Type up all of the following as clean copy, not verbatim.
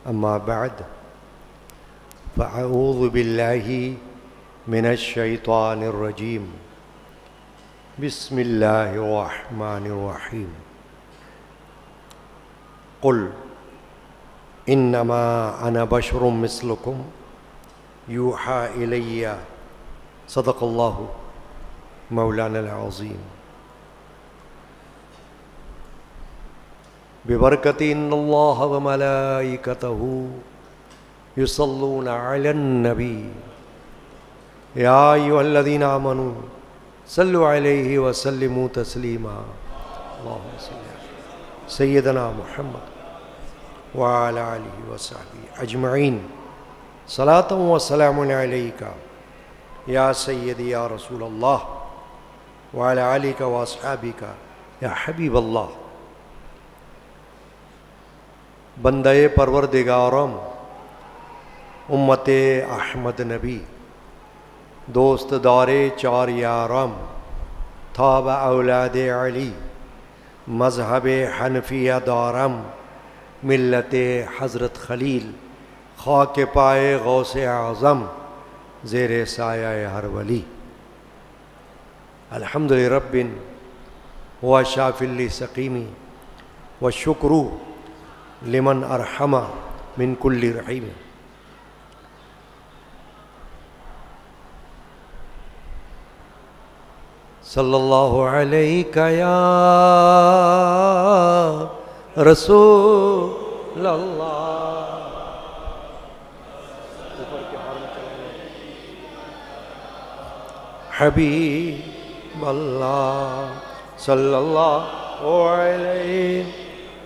أما بعد فأعوذ بالله من الشيطان الرجيم بسم الله الرحمن الرحيم قل إنما أنا بشر مثلكم يوحى إلي صدق الله مولانا العظيم ببركة إن الله وملائكته يصلون على النبي يا أيها الذين آمنوا صلوا عليه وسلموا تسليما اللهم صل على سيدنا محمد وعلى آله وصحبه أجمعين صلاة وسلام عليك يا سيدي يا رسول الله وعلى آلك وأصحابك يا حبيب الله بندہ پروردگارم امت احمد نبی دوست دار چار یارم تاب اولاد علی مذہب حنفیہ دارم ملت حضرت خلیل خاک پائے غوث اعظم زیر سایہ ہر ولی الحمد لرب و شافی لسقیمی والشکر لمن ارحم من کل رحیم صلی اللہ علیہ یا رسول اللہ حبیب اللہ صلی اللہ علیہ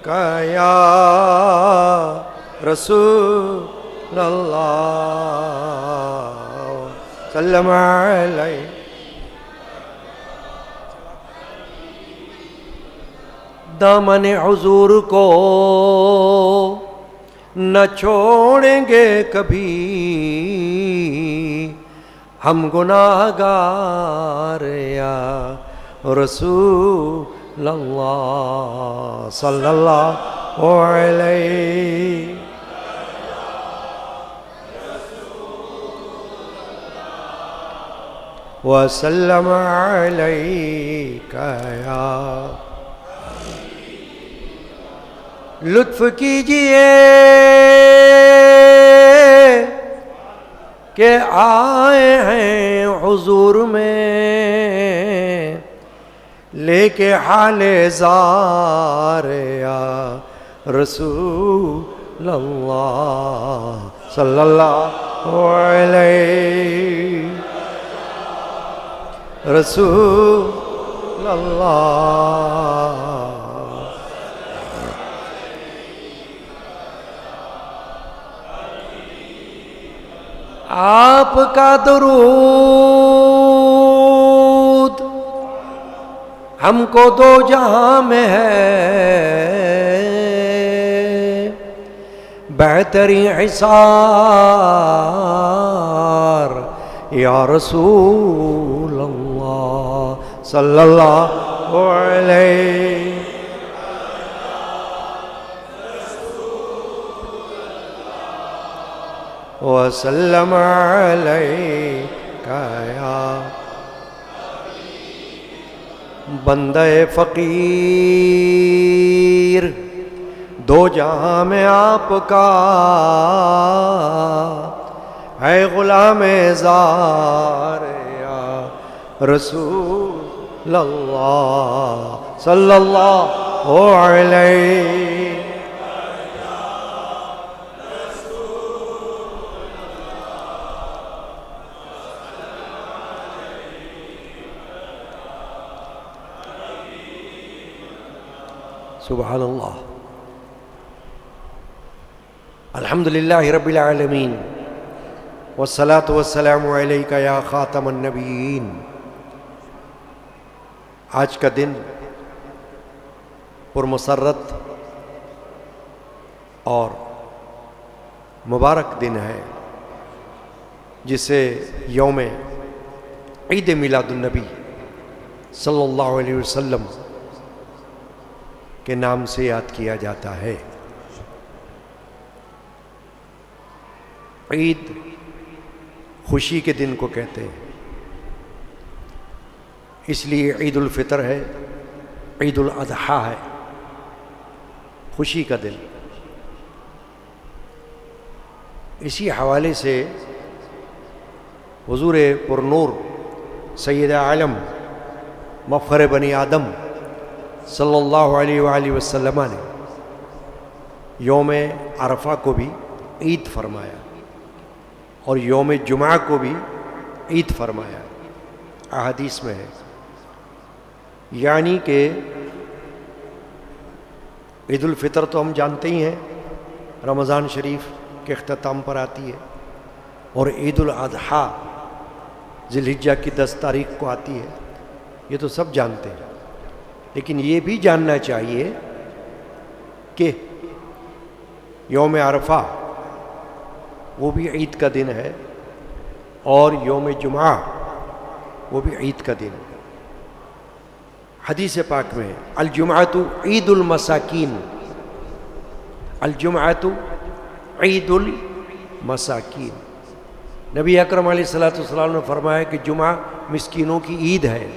یا رسول اللہ سلم علیہ دامن حضور کو نہ چھوڑیں گے کبھی ہم گناہ گار یا رسول اللہ صلی اللہ علیہ وسلم علیک یا لطف کیجئے کہ آئے ہیں حضور میں لے کے حال زار یا رسول اللہ صلی اللہ علیہ رسول اللہ آپ کا درود ہم کو دو جہاں میں ہے بہترین حصار یا رسول اللہ صلی اللہ علیہ وسلم علیک یا بندہ فقیر دو جہاں میں آپ کا ہے غلام زار یا رسول اللہ صلی اللہ علیہ سبحان اللہ الحمدللہ رب العالمین والصلاة والسلام علیک یا خاتم النبیین آج کا دن پرمسرت اور مبارک دن ہے جسے یوم عید میلاد النبی صلی اللہ علیہ وسلم کے نام سے یاد کیا جاتا ہے۔ عید خوشی کے دن کو کہتے ہیں، اس لیے عید الفطر ہے، عید الاضحیٰ ہے، خوشی کا دن۔ اسی حوالے سے حضور پرنور سید عالم مفخر بنی آدم صلی اللہ علیہ وآلہ وسلم نے یوم عرفہ کو بھی عید فرمایا اور یوم جمعہ کو بھی عید فرمایا، احادیث میں ہے۔ یعنی کہ عید الفطر تو ہم جانتے ہی ہیں، رمضان شریف کے اختتام پر آتی ہے، اور عید الاضحیٰ ذی الحجہ کی 10 تاریخ کو آتی ہے، یہ تو سب جانتے ہیں۔ لیکن یہ بھی جاننا چاہیے کہ یوم عرفہ وہ بھی عید کا دن ہے، اور یوم جمعہ وہ بھی عید کا دن ہے۔ حدیث پاک میں الجمعۃ عید المساکین، الجمعۃ عید المساکین، نبی اکرم علیہ الصلوۃ والسلام نے فرمایا کہ جمعہ مسکینوں کی عید ہے۔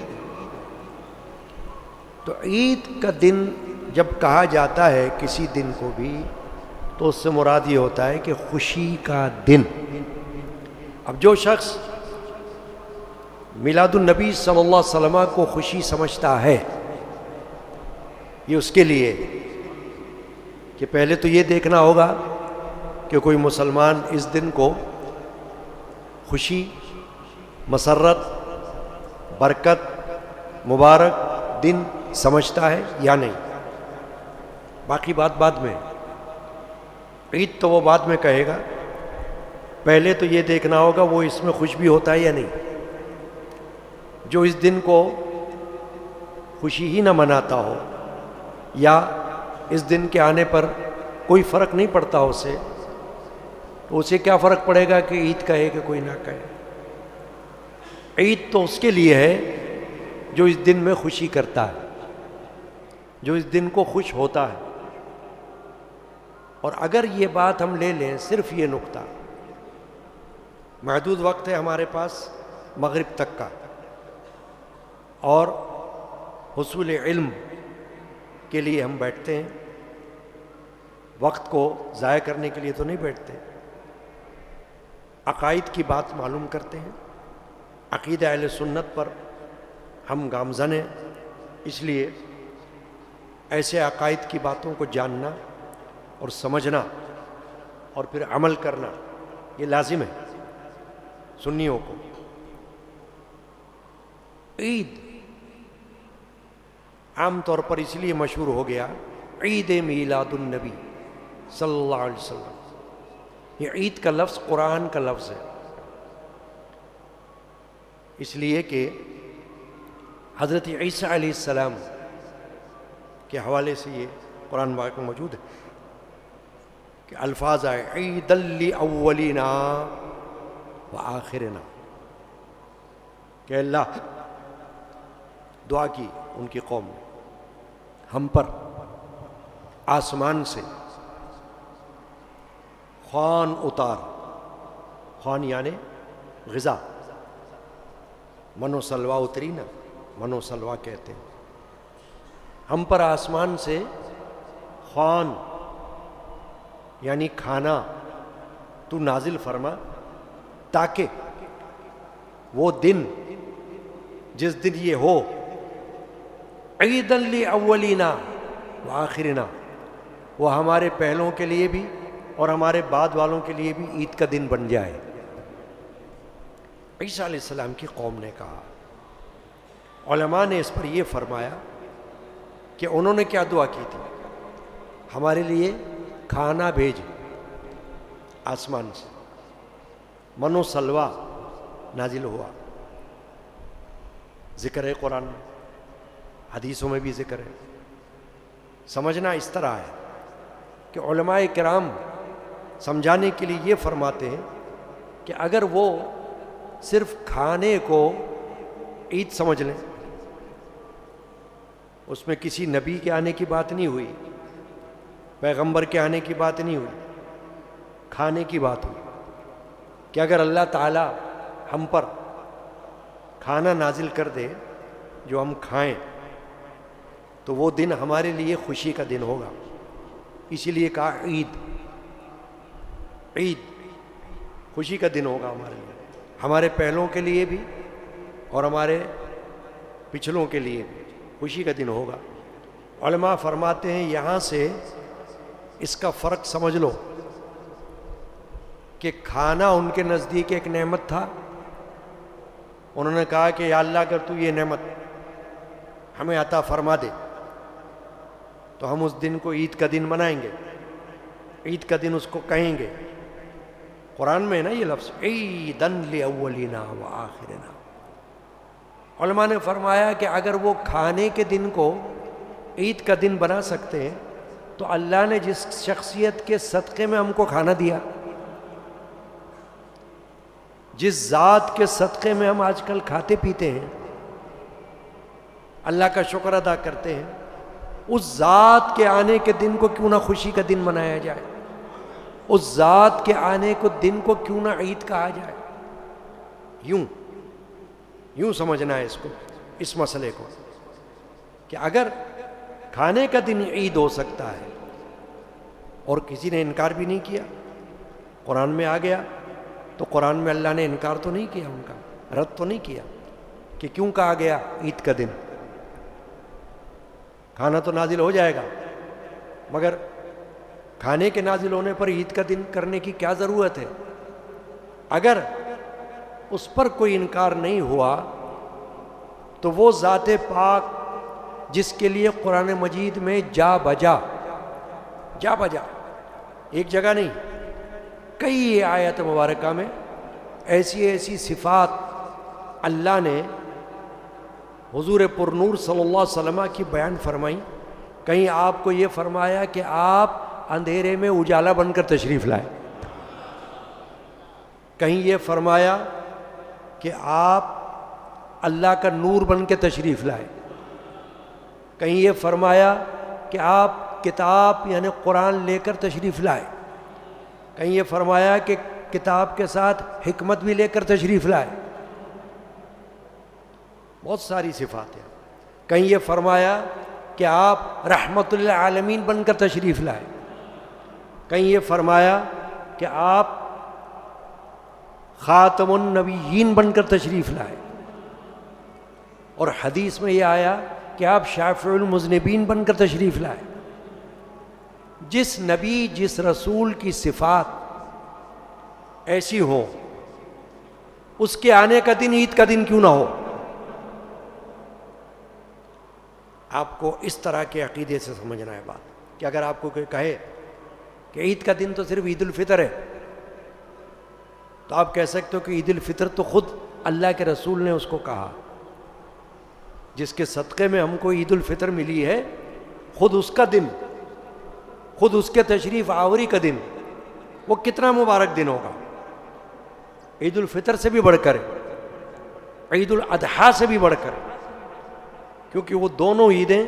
تو عید کا دن جب کہا جاتا ہے کسی دن کو بھی، تو اس سے مراد یہ ہوتا ہے کہ خوشی کا دن۔ اب جو شخص میلاد النبی صلی اللہ علیہ وسلم کو خوشی سمجھتا ہے، یہ اس کے لیے کہ پہلے تو یہ دیکھنا ہوگا کہ کوئی مسلمان اس دن کو خوشی، مسرت، برکت، مبارک دن سمجھتا ہے یا نہیں۔ باقی بات بعد میں، عید تو وہ بعد میں کہے گا، پہلے تو یہ دیکھنا ہوگا وہ اس میں خوش بھی ہوتا ہے یا نہیں۔ جو اس دن کو خوشی ہی نہ مناتا ہو، یا اس دن کے آنے پر کوئی فرق نہیں پڑتا اسے، تو اسے کیا فرق پڑے گا کہ عید کہے کہ کوئی نہ کہے۔ عید تو اس کے لیے ہے جو اس دن میں خوشی کرتا ہے، جو اس دن کو خوش ہوتا ہے۔ اور اگر یہ بات ہم لے لیں، صرف یہ نقطہ، محدود وقت ہے ہمارے پاس مغرب تک کا، اور حصول علم کے لیے ہم بیٹھتے ہیں، وقت کو ضائع کرنے کے لیے تو نہیں بیٹھتے، عقائد کی بات معلوم کرتے ہیں، عقیدہ اہل سنت پر ہم گامزن ہیں، اس لیے ایسے عقائد کی باتوں کو جاننا اور سمجھنا اور پھر عمل کرنا یہ لازم ہے سنیوں کو۔ عید عام طور پر اس لیے مشہور ہو گیا عید میلاد النبی صلی اللہ علیہ وسلم۔ یہ عید کا لفظ قرآن کا لفظ ہے، اس لیے کہ حضرت عیسیٰ علیہ السلام کے حوالے سے یہ قرآن پاک میں موجود ہے کہ الفاظ آئے عید الاولینا و آخرنا، کہ اللہ دعا کی ان کی قوم نے، ہم پر آسمان سے خوان اتار، خوان یعنی غذا، منو سلوا اتری نا، منو سلوا کہتے ہیں، ہم پر آسمان سے خوان یعنی کھانا تو نازل فرما، تاکہ وہ دن جس دن یہ ہو عیداً لاولینا و آخرنا، وہ ہمارے پہلوں کے لیے بھی اور ہمارے بعد والوں کے لیے بھی عید کا دن بن جائے۔ عیسیٰ علیہ السلام کی قوم نے کہا، علماء نے اس پر یہ فرمایا کہ انہوں نے کیا دعا کی تھی، ہمارے لیے کھانا بھیج آسمان سے، منو سلوا نازل ہوا، ذکر ہے قرآن میں، حدیثوں میں بھی ذکر ہے۔ سمجھنا اس طرح ہے کہ علماء کرام سمجھانے کے لیے یہ فرماتے ہیں کہ اگر وہ صرف کھانے کو عید سمجھ لیں، اس میں کسی نبی کے آنے کی بات نہیں ہوئی، پیغمبر کے آنے کی بات نہیں ہوئی، کھانے کی بات ہوئی، کہ اگر اللہ تعالیٰ ہم پر کھانا نازل کر دے جو ہم کھائیں تو وہ دن ہمارے لیے خوشی کا دن ہوگا. اسی لیے کہا عید، عید خوشی کا دن ہوگا ہمارے لیے، ہمارے پہلوں کے لیے بھی اور ہمارے پچھلوں کے لیے بھی خوشی کا دن ہوگا. علماء فرماتے ہیں یہاں سے اس کا فرق سمجھ لو کہ کھانا ان کے نزدیک ایک نعمت تھا. انہوں نے کہا کہ یا اللہ اگر تو یہ نعمت ہمیں عطا فرما دے تو ہم اس دن کو عید کا دن منائیں گے، عید کا دن اس کو کہیں گے. قرآن میں ہے نا یہ لفظ عیدن لاولینا وآخرنا. علماء نے فرمایا کہ اگر وہ کھانے کے دن کو عید کا دن بنا سکتے ہیں تو اللہ نے جس شخصیت کے صدقے میں ہم کو کھانا دیا، جس ذات کے صدقے میں ہم آج کل کھاتے پیتے ہیں، اللہ کا شکر ادا کرتے ہیں، اس ذات کے آنے کے دن کو کیوں نہ خوشی کا دن منایا جائے، اس ذات کے آنے کو دن کو کیوں نہ عید کہا جائے. یوں سمجھنا ہے اس کو، اس مسئلے کو کہ اگر کھانے کا دن عید ہو سکتا ہے اور کسی نے انکار بھی نہیں کیا، قرآن میں آ گیا، تو قرآن میں اللہ نے انکار تو نہیں کیا، ان کا رد تو نہیں کیا کہ کیوں کہا گیا عید کا دن. کھانا تو نازل ہو جائے گا، مگر کھانے کے نازل ہونے پر عید کا دن کرنے کی کیا ضرورت ہے؟ اگر اس پر کوئی انکار نہیں ہوا تو وہ ذات پاک جس کے لیے قرآن مجید میں جا بجا ایک جگہ نہیں کئی آیت مبارکہ میں ایسی صفات اللہ نے حضور پرنور صلی اللہ علیہ وسلم کی بیان فرمائی. کہیں آپ کو یہ فرمایا کہ آپ اندھیرے میں اجالا بن کر تشریف لائے، کہیں یہ فرمایا کہ آپ اللہ کا نور بن کے تشریف لائے، کہیں یہ فرمایا کہ آپ کتاب یعنی قرآن لے کر تشریف لائے، کہیں یہ فرمایا کہ کتاب کے ساتھ حکمت بھی لے کر تشریف لائے. بہت ساری صفات ہیں. کہیں یہ فرمایا کہ آپ رحمت للعالمین بن کر تشریف لائے، کہیں یہ فرمایا کہ آپ خاتم النبیین بن کر تشریف لائے، اور حدیث میں یہ آیا کہ آپ شافع المذنبین بن کر تشریف لائے. جس نبی جس رسول کی صفات ایسی ہوں اس کے آنے کا دن عید کا دن کیوں نہ ہو؟ آپ کو اس طرح کے عقیدے سے سمجھنا ہے بات کہ اگر آپ کو کوئی کہے کہ عید کا دن تو صرف عید الفطر ہے تو آپ کہہ سکتے ہو کہ عید الفطر تو خود اللہ کے رسول نے اس کو کہا، جس کے صدقے میں ہم کو عید الفطر ملی ہے، خود اس کا دن، خود اس کے تشریف آوری کا دن، وہ کتنا مبارک دن ہوگا. عید الفطر سے بھی بڑھ کر، عید الاضحیٰ سے بھی بڑھ کر، کیونکہ وہ دونوں عیدیں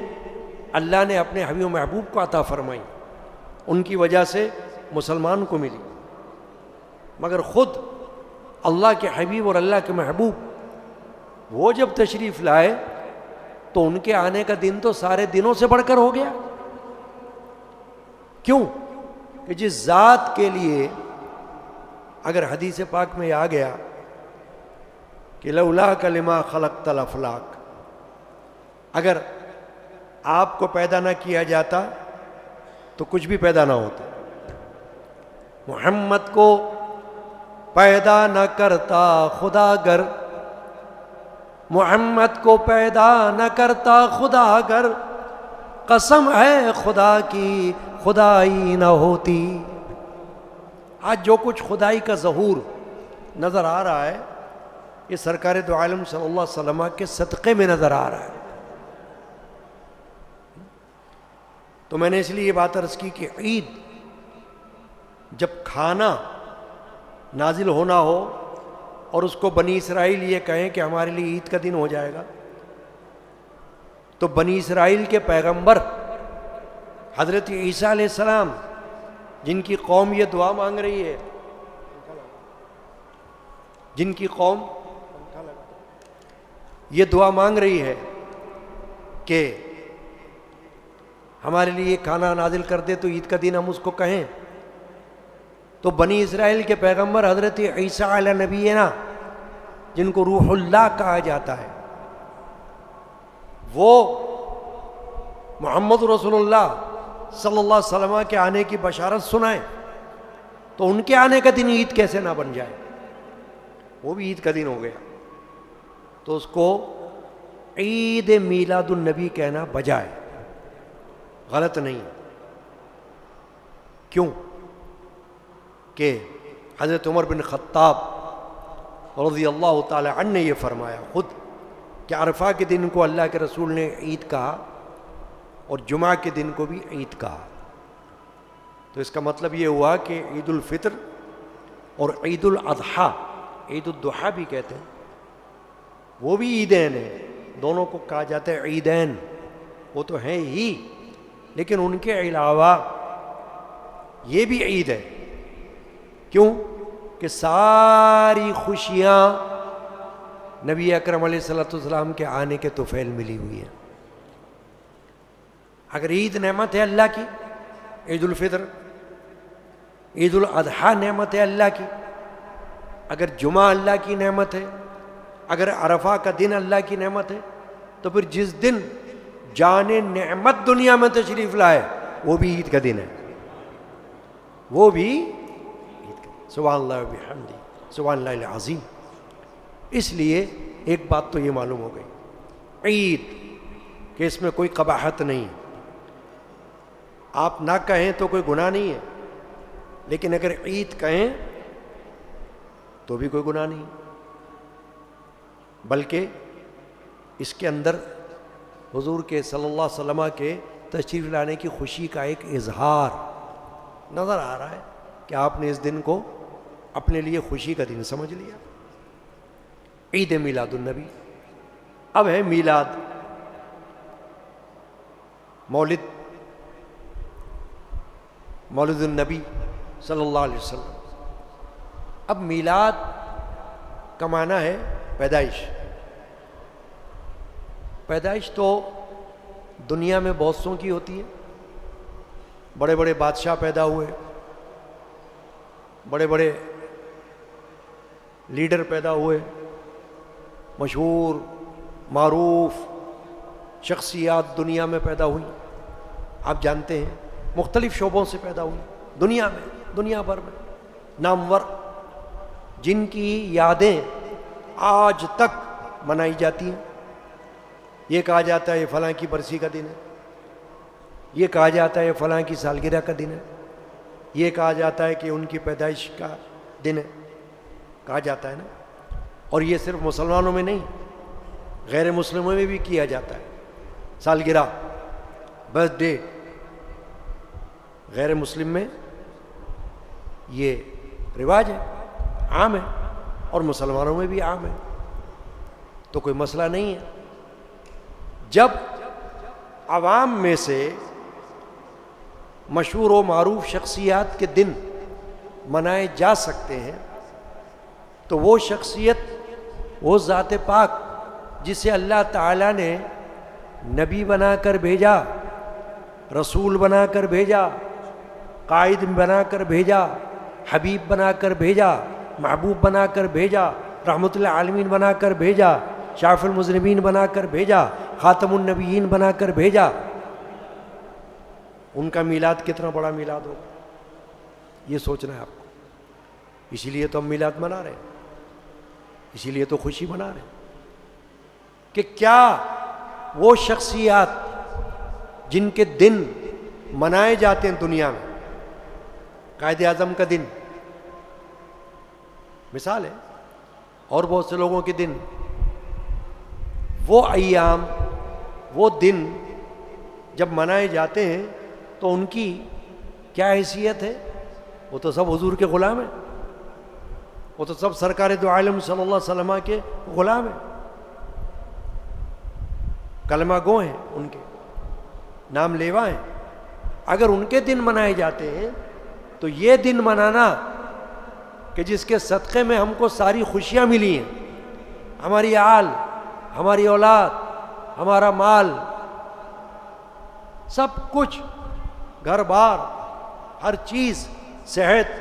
اللہ نے اپنے حبیب و محبوب کو عطا فرمائی، ان کی وجہ سے مسلمان کو ملی. مگر خود اللہ کے حبیب اور اللہ کے محبوب وہ جب تشریف لائے تو ان کے آنے کا دن تو سارے دنوں سے بڑھ کر ہو گیا. کیوں؟ کہ جس ذات کے لیے اگر حدیث پاک میں آ گیا کہ لولاک لما خلقت الافلاک، اگر آپ کو پیدا نہ کیا جاتا تو کچھ بھی پیدا نہ ہوتا. محمد کو پیدا نہ کرتا خدا گر، محمد کو پیدا نہ کرتا خدا گر، قسم ہے خدا کی خدائی نہ ہوتی. آج جو کچھ خدائی کا ظہور نظر آ رہا ہے یہ سرکار دو عالم صلی اللہ علیہ وسلم کے صدقے میں نظر آ رہا ہے. تو میں نے اس لیے یہ بات عرض کی کہ عید جب کھانا نازل ہونا ہو اور اس کو بنی اسرائیل یہ کہیں کہ ہمارے لیے عید کا دن ہو جائے گا، تو بنی اسرائیل کے پیغمبر حضرت عیسیٰ علیہ السلام، جن کی قوم یہ دعا مانگ رہی ہے جن کی قوم یہ دعا مانگ رہی ہے کہ ہمارے لیے کھانا نازل کر دے تو عید کا دن ہم اس کو کہیں، تو بنی اسرائیل کے پیغمبر حضرت عیسیٰ علیہ نبینا، جن کو روح اللہ کہا جاتا ہے، وہ محمد رسول اللہ صلی اللہ علیہ وسلم کے آنے کی بشارت سنائیں، تو ان کے آنے کا دن عید کیسے نہ بن جائے؟ وہ بھی عید کا دن ہو گیا، تو اس کو عید میلاد النبی کہنا بجائے، غلط نہیں۔ کیوں کہ حضرت عمر بن خطاب رضی اللہ تعالی عنہ نے یہ فرمایا خود کہ عرفہ کے دن کو اللہ کے رسول نے عید کہا اور جمعہ کے دن کو بھی عید کہا، تو اس کا مطلب یہ ہوا کہ عید الفطر اور عید الاضحیٰ، عید الضحیٰ بھی کہتے ہیں، وہ بھی عیدین ہیں، دونوں کو کہا جاتا ہے عیدین، وہ تو ہیں ہی، لیکن ان کے علاوہ یہ بھی عید ہے۔ کیوں کہ ساری خوشیاں نبی اکرم علیہ الصلوۃ والسلام کے آنے کے طفیل ملی ہوئی ہیں۔ اگر عید نعمت ہے اللہ کی، عید الفطر، عید الاضحیٰ نعمت ہے اللہ کی، اگر جمعہ اللہ کی نعمت ہے، اگر عرفہ کا دن اللہ کی نعمت ہے، تو پھر جس دن جان نعمت دنیا میں تشریف لائے وہ بھی عید کا دن ہے، وہ بھی عید کا دن۔ سبحان اللہ و بحمدہ، سبحان اللہ العظیم۔ اس لیے ایک بات تو یہ معلوم ہو گئی، عید کہ اس میں کوئی قباحت نہیں، آپ نہ کہیں تو کوئی گناہ نہیں ہے، لیکن اگر عید کہیں تو بھی کوئی گناہ نہیں، بلکہ اس کے اندر حضور کے صلی اللہ علیہ وسلم کے تشریف لانے کی خوشی کا ایک اظہار نظر آ رہا ہے کہ آپ نے اس دن کو اپنے لیے خوشی کا دن سمجھ لیا۔ عید میلاد النبی، اب ہے میلاد، مولد النبی صلی اللہ علیہ وسلم۔ اب میلاد کا معنی ہے پیدائش۔ پیدائش تو دنیا میں بہت سوں کی ہوتی ہے، بڑے بڑے بادشاہ پیدا ہوئے، بڑے بڑے لیڈر پیدا ہوئے، مشہور معروف شخصیات دنیا میں پیدا ہوئی، آپ جانتے ہیں مختلف شعبوں سے پیدا ہوئی دنیا میں، دنیا بھر میں نامور، جن کی یادیں آج تک منائی جاتی ہیں۔ یہ کہا جاتا ہے یہ فلاں کی برسی کا دن ہے، یہ کہا جاتا ہے یہ فلاں کی سالگرہ کا دن ہے، یہ کہا جاتا ہے کہ ان کی پیدائش کا دن ہے، کہا جاتا ہے نا۔ اور یہ صرف مسلمانوں میں نہیں، غیر مسلموں میں بھی کیا جاتا ہے، سالگرہ، برتھ ڈے، غیر مسلم میں یہ رواج ہے، عام ہے، اور مسلمانوں میں بھی عام ہے، تو کوئی مسئلہ نہیں ہے۔ جب عوام میں سے مشہور و معروف شخصیات کے دن منائے جا سکتے ہیں تو وہ شخصیت، وہ ذات پاک جسے اللہ تعالیٰ نے نبی بنا کر بھیجا، رسول بنا کر بھیجا، قائد بنا کر بھیجا، حبیب بنا کر بھیجا، محبوب بنا کر بھیجا، رحمت للعالمین بنا کر بھیجا، شافع المذنبین بنا کر بھیجا، خاتم النبیین بنا کر بھیجا، ان کا میلاد کتنا بڑا میلاد ہوگا، یہ سوچنا ہے آپ کو۔ اسی لیے تو ہم میلاد منا رہے ہیں، اسی لیے تو خوشی منا رہے ہیں کہ کیا وہ شخصیات جن کے دن منائے جاتے ہیں دنیا میں، قائد اعظم کا دن مثال ہے، اور بہت سے لوگوں کے دن، وہ ایام، وہ دن جب منائے جاتے ہیں تو ان کی کیا حیثیت ہے؟ وہ تو سب حضور کے غلام ہیں، وہ تو سب سرکار دو عالم صلی اللہ علیہ وسلم کے غلام ہیں، کلمہ گو ہیں، ان کے نام لیوا ہیں۔ اگر ان کے دن منائے جاتے ہیں تو یہ دن منانا کہ جس کے صدقے میں ہم کو ساری خوشیاں ملی ہیں، ہماری آل، ہماری اولاد، ہمارا مال، سب کچھ، گھر بار، ہر چیز، صحت،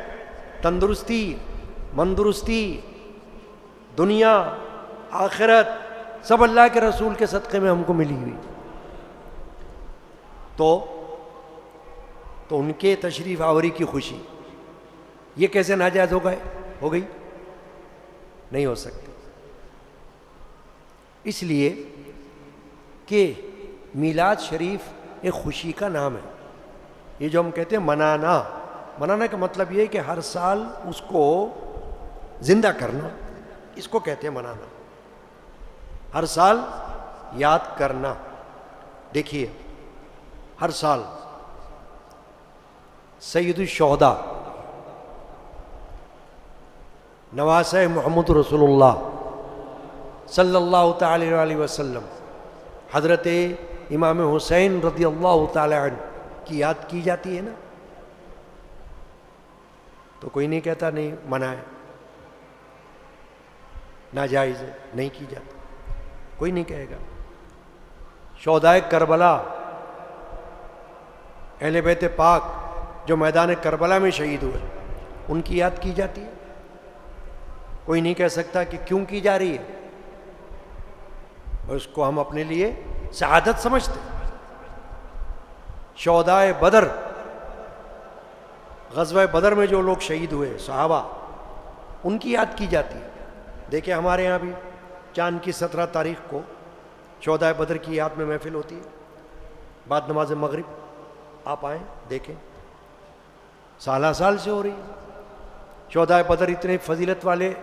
تندرستی، مندرستی، دنیا، آخرت، سب اللہ کے رسول کے صدقے میں ہم کو ملی ہوئی، تو ان کے تشریف آوری کی خوشی یہ کیسے ناجائز ہو گئی؟ نہیں ہو سکتی، اس لیے کہ میلاد شریف ایک خوشی کا نام ہے۔ یہ جو ہم کہتے ہیں منانا کا مطلب یہ ہے کہ ہر سال اس کو زندہ کرنا، اس کو کہتے ہیں منانا، ہر سال یاد کرنا۔ دیکھیے ہر سال سید الشہداء نواسہ محمد رسول اللہ صلی اللہ تعالی علیہ وسلم حضرت امام حسین رضی اللہ تعالی عنہ کی یاد کی جاتی ہے نا، تو کوئی نہیں کہتا نہیں منائے، ناجائز ہے، نہیں کی جاتی، کوئی نہیں کہے گا۔ شہدائے کربلا، اہل بیت پاک جو میدان کربلا میں شہید ہوئے، ان کی یاد کی جاتی ہے، کوئی نہیں کہہ سکتا کہ کیوں کی جا رہی ہے، اس کو ہم اپنے لیے سعادت سمجھتے ہیں۔ شہدائے بدر، غزوہ بدر میں جو لوگ شہید ہوئے صحابہ، ان کی یاد کی جاتی ہے۔ دیکھیں ہمارے یہاں بھی چاند کی 17 تاریخ کو شہدائے بدر کی یاد میں محفل ہوتی ہے، بعد نماز مغرب آپ آئیں دیکھیں، سالہ سال سے ہو رہی ہے۔ شہدائے بدر اتنے فضیلت والے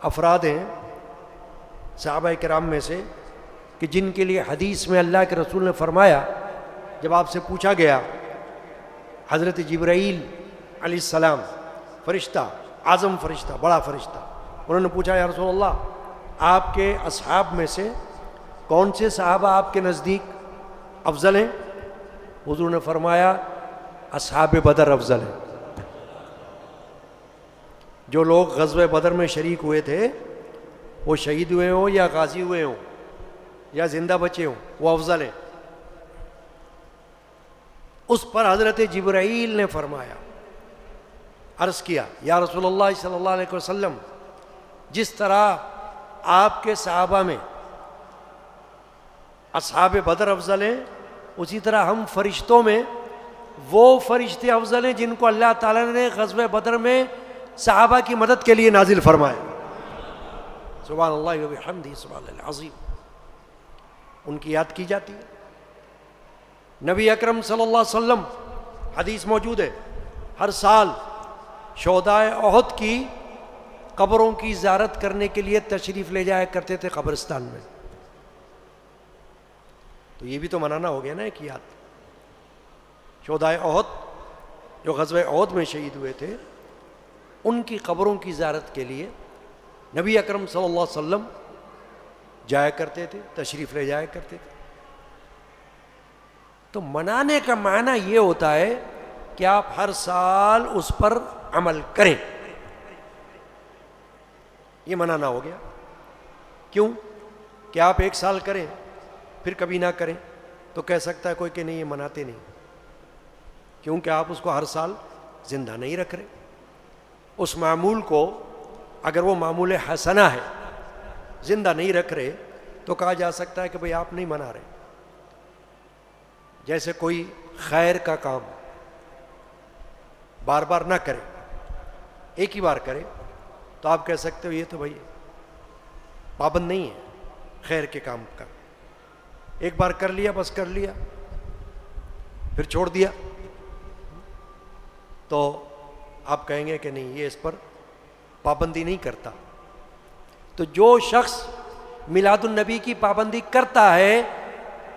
افراد ہیں صحابہ کرام میں سے کہ جن کے لیے حدیث میں اللہ کے رسول نے فرمایا، جب آپ سے پوچھا گیا، حضرت جبرائیل علیہ السلام، فرشتہ، اعظم فرشتہ، بڑا فرشتہ، انہوں نے پوچھا یا رسول اللہ آپ کے اصحاب میں سے کون سے صحابہ آپ کے نزدیک افضل ہیں؟ حضور نے فرمایا اصحاب بدر افضل ہیں۔ جو لوگ غزوہ بدر میں شریک ہوئے تھے، وہ شہید ہوئے ہوں یا غازی ہوئے ہوں یا زندہ بچے ہوں، وہ افضل ہیں۔ اس پر حضرت جبرائیل نے فرمایا، عرض کیا یا رسول اللہ صلی اللہ علیہ وسلم، جس طرح آپ کے صحابہ میں اصحاب بدر افضل ہیں، اسی طرح ہم فرشتوں میں وہ فرشتے افضل ہیں جن کو اللہ تعالیٰ نے غزوہ بدر میں صحابہ کی مدد کے لیے نازل فرمایا۔ سبحان اللہ و بحمدہ، سبحان اللہ العظیم۔ ان کی یاد کی جاتی ہے۔ نبی اکرم صلی اللہ علیہ وسلم، حدیث موجود ہے، ہر سال شہدائے احد کی قبروں کی زیارت کرنے کے لیے تشریف لے جایا کرتے تھے قبرستان میں۔ تو یہ بھی تو منانا ہو گیا نا ایک یاد۔ شہدائے احد جو غزوہ احد میں شہید ہوئے تھے، ان کی قبروں کی زیارت کے لیے نبی اکرم صلی اللہ علیہ وسلم جایا کرتے تھے، تشریف لے جایا کرتے تھے۔ تو منانے کا معنی یہ ہوتا ہے کہ آپ ہر سال اس پر عمل کریں، یہ منانا ہو گیا۔ کیوں کہ آپ ایک سال کریں پھر کبھی نہ کریں تو کہہ سکتا ہے کوئی کہ نہیں یہ مناتے نہیں، کیونکہ آپ اس کو ہر سال زندہ نہیں رکھ رہے۔ اس معمول کو اگر وہ معمول حسنہ ہے، زندہ نہیں رکھ رہے، تو کہا جا سکتا ہے کہ بھئی آپ نہیں منا رہے۔ جیسے کوئی خیر کا کام بار بار نہ کرے، ایک ہی بار کرے، تو آپ کہہ سکتے ہو یہ تو بھئی پابند نہیں ہے خیر کے کام کا، ایک بار کر لیا بس کر لیا پھر چھوڑ دیا، تو آپ کہیں گے کہ نہیں یہ اس پر پابندی نہیں کرتا۔ تو جو شخص میلاد النبی کی پابندی کرتا ہے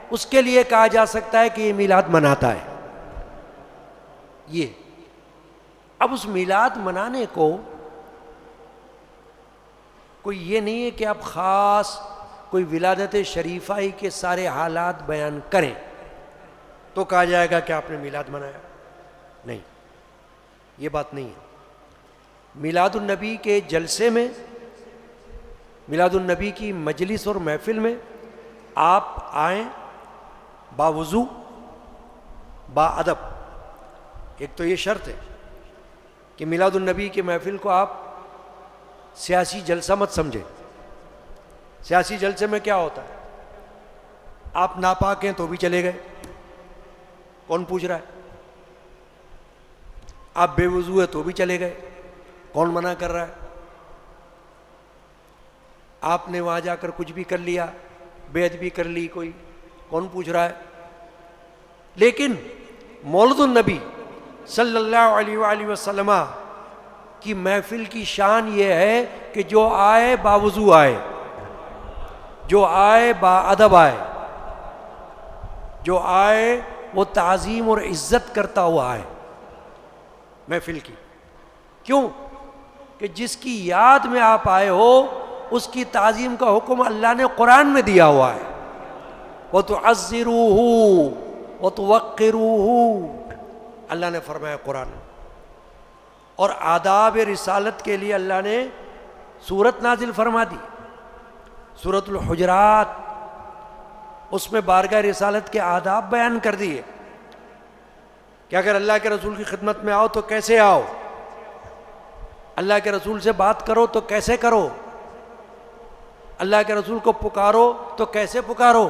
اس کے لیے کہا جا سکتا ہے کہ یہ میلاد مناتا ہے۔ یہ اب اس میلاد منانے کو کوئی یہ نہیں ہے کہ آپ خاص کوئی ولادت شریفہ ہی کے سارے حالات بیان کریں تو کہا جائے گا کہ آپ نے میلاد منایا، نہیں، یہ بات نہیں ہے۔ میلاد النبی کے جلسے میں، میلاد النبی کی مجلس اور محفل میں آپ آئیں باوضو با ادب. ایک تو یہ شرط ہے کہ میلاد النبی کی محفل کو آپ سیاسی جلسہ مت سمجھیں. سیاسی جلسے میں کیا ہوتا ہے؟ آپ ناپاک ہیں تو بھی چلے گئے، کون پوچھ رہا ہے؟ آپ بے وضو ہے تو بھی چلے گئے، کون منع کر رہا ہے؟ آپ نے وہاں جا کر کچھ بھی کر لیا، بے ادبی کر لی کوئی، کون پوچھ رہا ہے؟ لیکن مولد النبی صلی اللہ علیہ وآلہ وسلم کی محفل کی شان یہ ہے کہ جو آئے باوضو آئے، جو آئے با ادب آئے، جو آئے وہ تعظیم اور عزت کرتا ہوا آئے محفل کی. کیوں؟ کہ جس کی یاد میں آپ آئے ہو اس کی تعظیم کا حکم اللہ نے قرآن میں دیا ہوا ہے. وَتُعَزِّرُوهُ وَتُوَقِّرُوهُ اللہ نے فرمایا قرآن میں. اور آداب رسالت کے لیے اللہ نے سورت نازل فرما دی، سورۃ الحجرات. اس میں بارگاہ رسالت کے آداب بیان کر دیے کہ اگر اللہ کے رسول کی خدمت میں آؤ تو کیسے آؤ، اللہ کے رسول سے بات کرو تو کیسے کرو، اللہ کے رسول کو پکارو تو کیسے پکارو،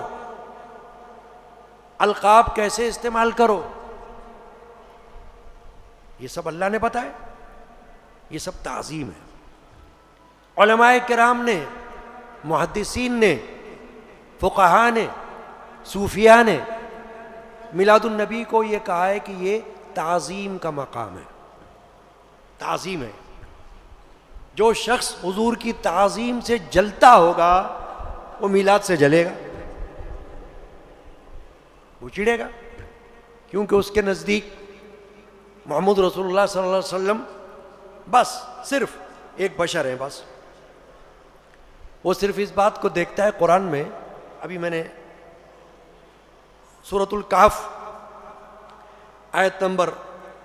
القاب کیسے استعمال کرو. یہ سب اللہ نے بتایا، یہ سب تعظیم ہے. علماء کرام نے، محدثین نے، فقہاء نے، صوفیاء نے میلاد النبی کو یہ کہا ہے کہ یہ تعظیم کا مقام ہے، تعظیم ہے. جو شخص حضور کی تعظیم سے جلتا ہوگا وہ میلاد سے جلے گا، وہ چڑھے گا، کیونکہ اس کے نزدیک محمد رسول اللہ صلی اللہ علیہ وسلم بس صرف ایک بشر ہیں. بس وہ صرف اس بات کو دیکھتا ہے. قرآن میں ابھی میں نے سورۃ الکہف آیت نمبر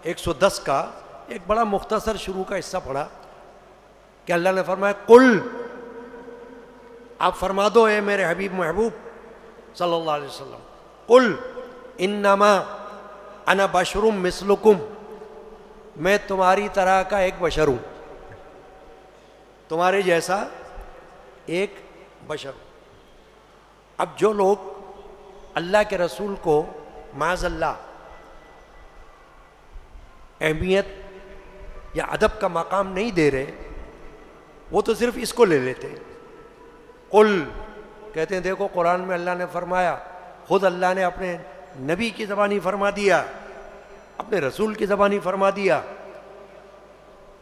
110 کا ایک بڑا مختصر شروع کا حصہ پڑھا کہ اللہ نے فرمایا قل، آپ فرما دو اے میرے حبیب محبوب صلی اللہ علیہ وسلم، قل انما انا بشر مثلکم، میں تمہاری طرح کا ایک بشر ہوں، تمہارے جیسا ایک بشر ہوں. اب جو لوگ اللہ کے رسول کو معاذ اللہ اہمیت یا ادب کا مقام نہیں دے رہے، وہ تو صرف اس کو لے لیتے. قل کہتے ہیں دیکھو قرآن میں اللہ نے فرمایا، خود اللہ نے اپنے نبی کی زبانی فرما دیا، اپنے رسول کی زبانی فرما دیا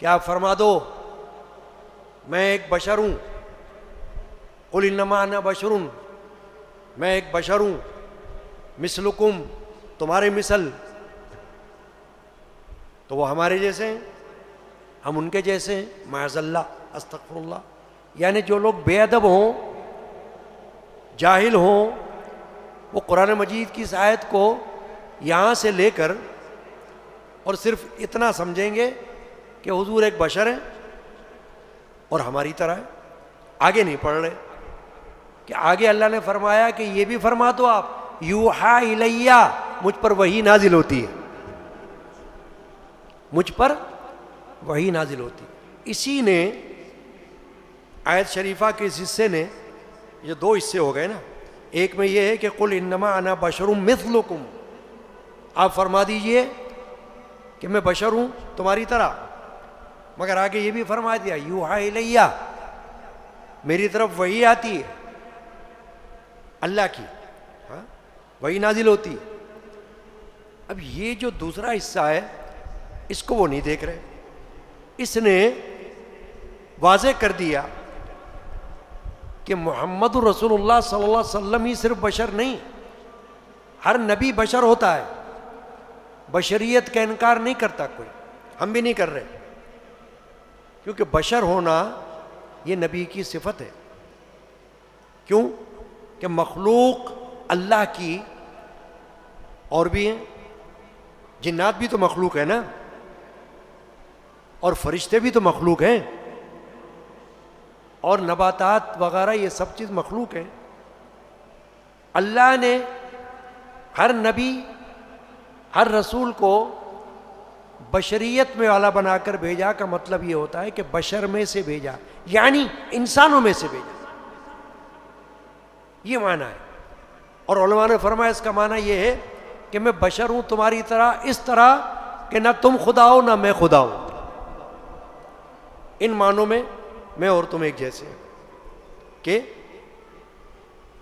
کہ آپ فرما دو میں ایک بشر ہوں. قل انما انا بشر، میں ایک بشر ہوں، مثلکم، تمہارے مثل. تو وہ ہمارے جیسے ہیں، ہم ان کے جیسے ہیں. معاذ اللہ، استغفر اللہ. یعنی جو لوگ بے ادب ہوں، جاہل ہوں، وہ قرآن مجید کی اس آیت کو یہاں سے لے کر اور صرف اتنا سمجھیں گے کہ حضور ایک بشر ہیں اور ہماری طرح ہے. آگے نہیں پڑھ رہے کہ آگے اللہ نے فرمایا کہ یہ بھی فرما دو آپ، یوحا الیہ، مجھ پر وحی نازل ہوتی ہے، مجھ پر وحی نازل ہوتی ہے. اسی نے آیت شریفہ کے اس حصے نے، یہ دو حصے ہو گئے نا، ایک میں یہ ہے کہ قل انما انا بشر مثلکم، آپ فرما دیجئے کہ میں بشر ہوں تمہاری طرح، مگر آگے یہ بھی فرما دیا یوحا الیہ، میری طرف وحی آتی ہے اللہ کی، وحی نازل ہوتی ہے. اب یہ جو دوسرا حصہ ہے اس کو وہ نہیں دیکھ رہے. اس نے واضح کر دیا کہ محمد رسول اللہ صلی اللہ علیہ وسلم ہی صرف بشر نہیں، ہر نبی بشر ہوتا ہے، بشریت کا انکار نہیں کرتا کوئی، ہم بھی نہیں کر رہے، کیونکہ بشر ہونا یہ نبی کی صفت ہے. کیوں کہ مخلوق اللہ کی اور بھی ہیں، جنات بھی تو مخلوق ہے نا، اور فرشتے بھی تو مخلوق ہیں، اور نباتات وغیرہ یہ سب چیز مخلوق ہیں۔ اللہ نے ہر نبی ہر رسول کو بشریت میں والا بنا کر بھیجا، کا مطلب یہ ہوتا ہے کہ بشر میں سے بھیجا، یعنی انسانوں میں سے بھیجا، یہ معنی ہے۔ اور علماء نے فرمایا اس کا معنی یہ ہے کہ میں بشر ہوں تمہاری طرح، اس طرح کہ نہ تم خدا ہو نہ میں خدا ہوں، ان معنوں میں میں اور تم ایک جیسے ہیں، کہ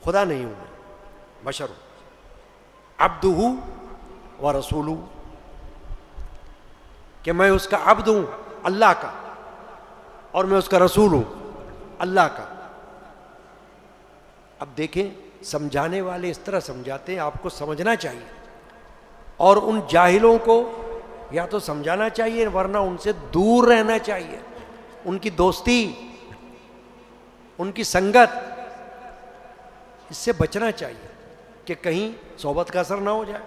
خدا نہیں ہوں، میں بشر ہوں، عبدہ و رسولہ، کہ میں اس کا عبد ہوں اللہ کا، اور میں اس کا رسول ہوں اللہ کا۔ اب دیکھیں سمجھانے والے اس طرح سمجھاتے ہیں، آپ کو سمجھنا چاہیے، اور ان جاہلوں کو یا تو سمجھانا چاہیے ورنہ ان سے دور رہنا چاہیے، ان کی دوستی، ان کی سنگت، اس سے بچنا چاہیے کہ کہیں صحبت کا اثر نہ ہو جائے۔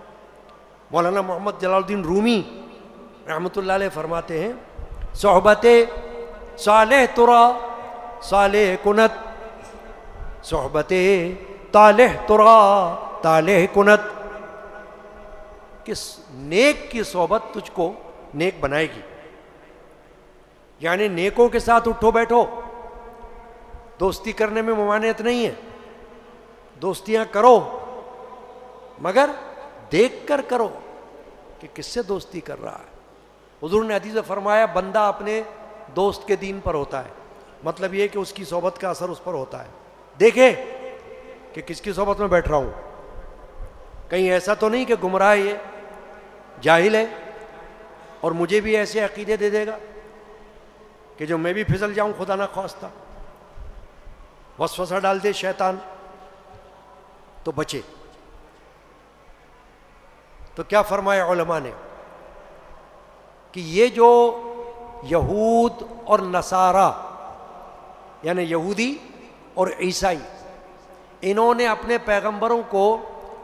مولانا محمد جلال الدین رومی رحمۃ اللہ علیہ فرماتے ہیں، صحبت صالح ترا صالح کنت، صحبت طالح ترا طالح کنت، کہ نیک کی صحبت تجھ کو نیک بنائے گی، یعنی نیکوں کے ساتھ اٹھو بیٹھو، دوستی کرنے میں ممانعت نہیں ہے، دوستیاں کرو مگر دیکھ کر کرو کہ کس سے دوستی کر رہا ہے۔ حضور نے حدیث میں فرمایا بندہ اپنے دوست کے دین پر ہوتا ہے، مطلب یہ کہ اس کی صحبت کا اثر اس پر ہوتا ہے۔ دیکھے کہ کس کی صحبت میں بیٹھ رہا ہوں، کہیں ایسا تو نہیں کہ گمراہ ہے، یہ جاہل ہے اور مجھے بھی ایسے عقیدے دے دے گا کہ جو میں بھی پھسل جاؤں خدا نہ خواستہ، وسوسہ ڈال دے شیطان، تو بچے۔ تو کیا فرمایا علماء نے کہ یہ جو یہود اور نصارہ یعنی یہودی اور عیسائی، انہوں نے اپنے پیغمبروں کو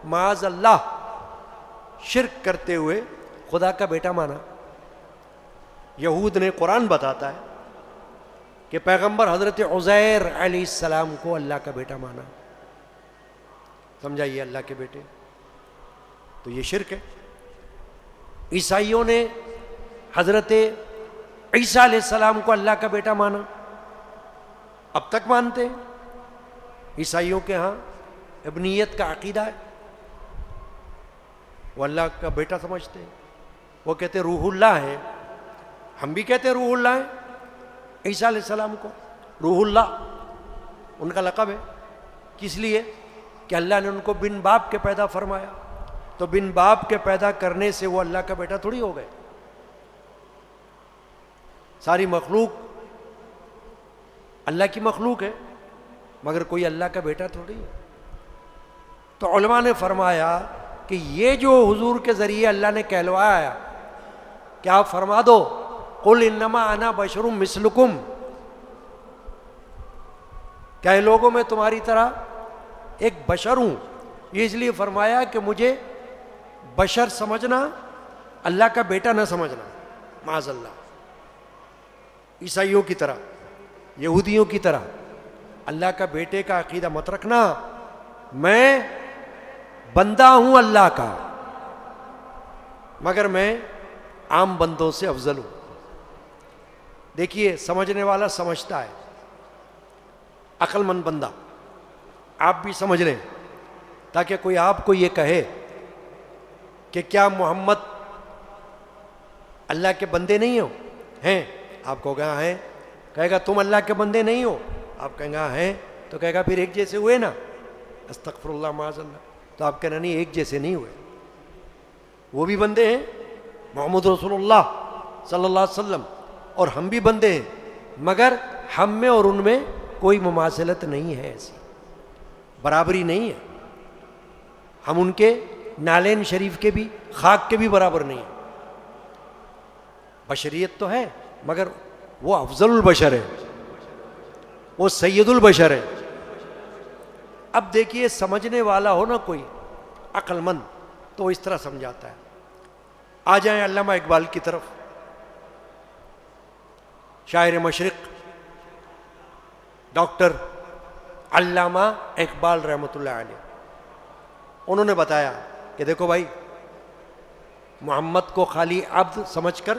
معاذ اللہ شرک کرتے ہوئے خدا کا بیٹا مانا۔ یہود نے قرآن بتاتا ہے کہ پیغمبر حضرت عزیر علیہ السلام کو اللہ کا بیٹا مانا، سمجھائیے اللہ کے بیٹے، تو یہ شرک ہے۔ عیسائیوں نے حضرت عیسیٰ علیہ السلام کو اللہ کا بیٹا مانا، اب تک مانتے ہیں۔ عیسائیوں کے ہاں ابنیت کا عقیدہ ہے، وہ اللہ کا بیٹا سمجھتے ہیں، وہ کہتے ہیں روح اللہ ہے، ہم بھی کہتے ہیں روح اللہ ہے، عیسیٰ علیہ السلام کو روح اللہ ان کا لقب ہے، کس لیے کہ اللہ نے ان کو بن باپ کے پیدا فرمایا، تو بن باپ کے پیدا کرنے سے وہ اللہ کا بیٹا تھوڑی ہو گئے۔ ساری مخلوق اللہ کی مخلوق ہے مگر کوئی اللہ کا بیٹا تھوڑی ہے۔ تو علماء نے فرمایا کہ یہ جو حضور کے ذریعے اللہ نے کہلوایا کہ آپ فرما دو قل انما انا بشر مثلکم، کہ لوگوں میں تمہاری طرح ایک بشر ہوں، یہ اس لیے فرمایا کہ مجھے بشر سمجھنا اللہ کا بیٹا نہ سمجھنا، معاذ اللہ۔ عیسائیوں کی طرح یہودیوں کی طرح اللہ کا بیٹے کا عقیدہ مت رکھنا، میں بندہ ہوں اللہ کا مگر میں عام بندوں سے افضل ہوں۔ دیکھیے سمجھنے والا سمجھتا ہے، عقل مند بندہ، آپ بھی سمجھ لیں تاکہ کوئی آپ کو یہ کہے کہ کیا محمد اللہ کے بندے نہیں ہو ہیں، آپ کو کہا ہیں، کہے گا تم اللہ کے بندے نہیں ہو، آپ کہیں گا ہیں، تو کہے گا پھر ایک جیسے ہوئے نا، استغفر اللہ معاذ اللہ، تو آپ کہنا نہیں ایک جیسے نہیں ہوئے، وہ بھی بندے ہیں، محمد رسول اللہ صلی اللہ علیہ وسلم، اور ہم بھی بندے ہیں، مگر ہم میں اور ان میں کوئی مماثلت نہیں ہے، ایسی برابری نہیں ہے، ہم ان کے نالین شریف کے بھی خاک کے بھی برابر نہیں ہیں۔ بشریت تو ہے مگر وہ افضل البشر ہے، وہ سید البشر ہے۔ اب دیکھیے سمجھنے والا ہو نا کوئی عقل مند تو اس طرح سمجھاتا ہے۔ آ جائیں علامہ اقبال کی طرف۔ شاعر مشرق ڈاکٹر علامہ اقبال رحمۃ اللہ علیہ، انہوں نے بتایا کہ دیکھو بھائی، محمد کو خالی عبد سمجھ کر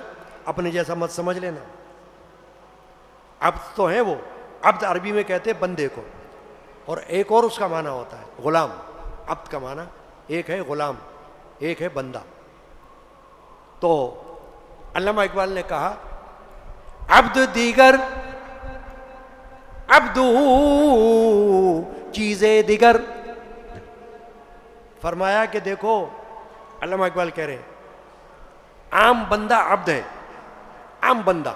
اپنے جیسا مت سمجھ لینا. عبد تو ہیں وہ، عبد عربی میں کہتے ہیں بندے کو، اور ایک اور اس کا معنی ہوتا ہے غلام. عبد کا معنی ایک ہے غلام، ایک ہے بندہ. تو علامہ اقبال نے کہا عبد دیگر عبد چیزیں دیگر. فرمایا کہ دیکھو، علامہ اقبال کہہ رہے ہیں عام بندہ عبد ہے، عام بندہ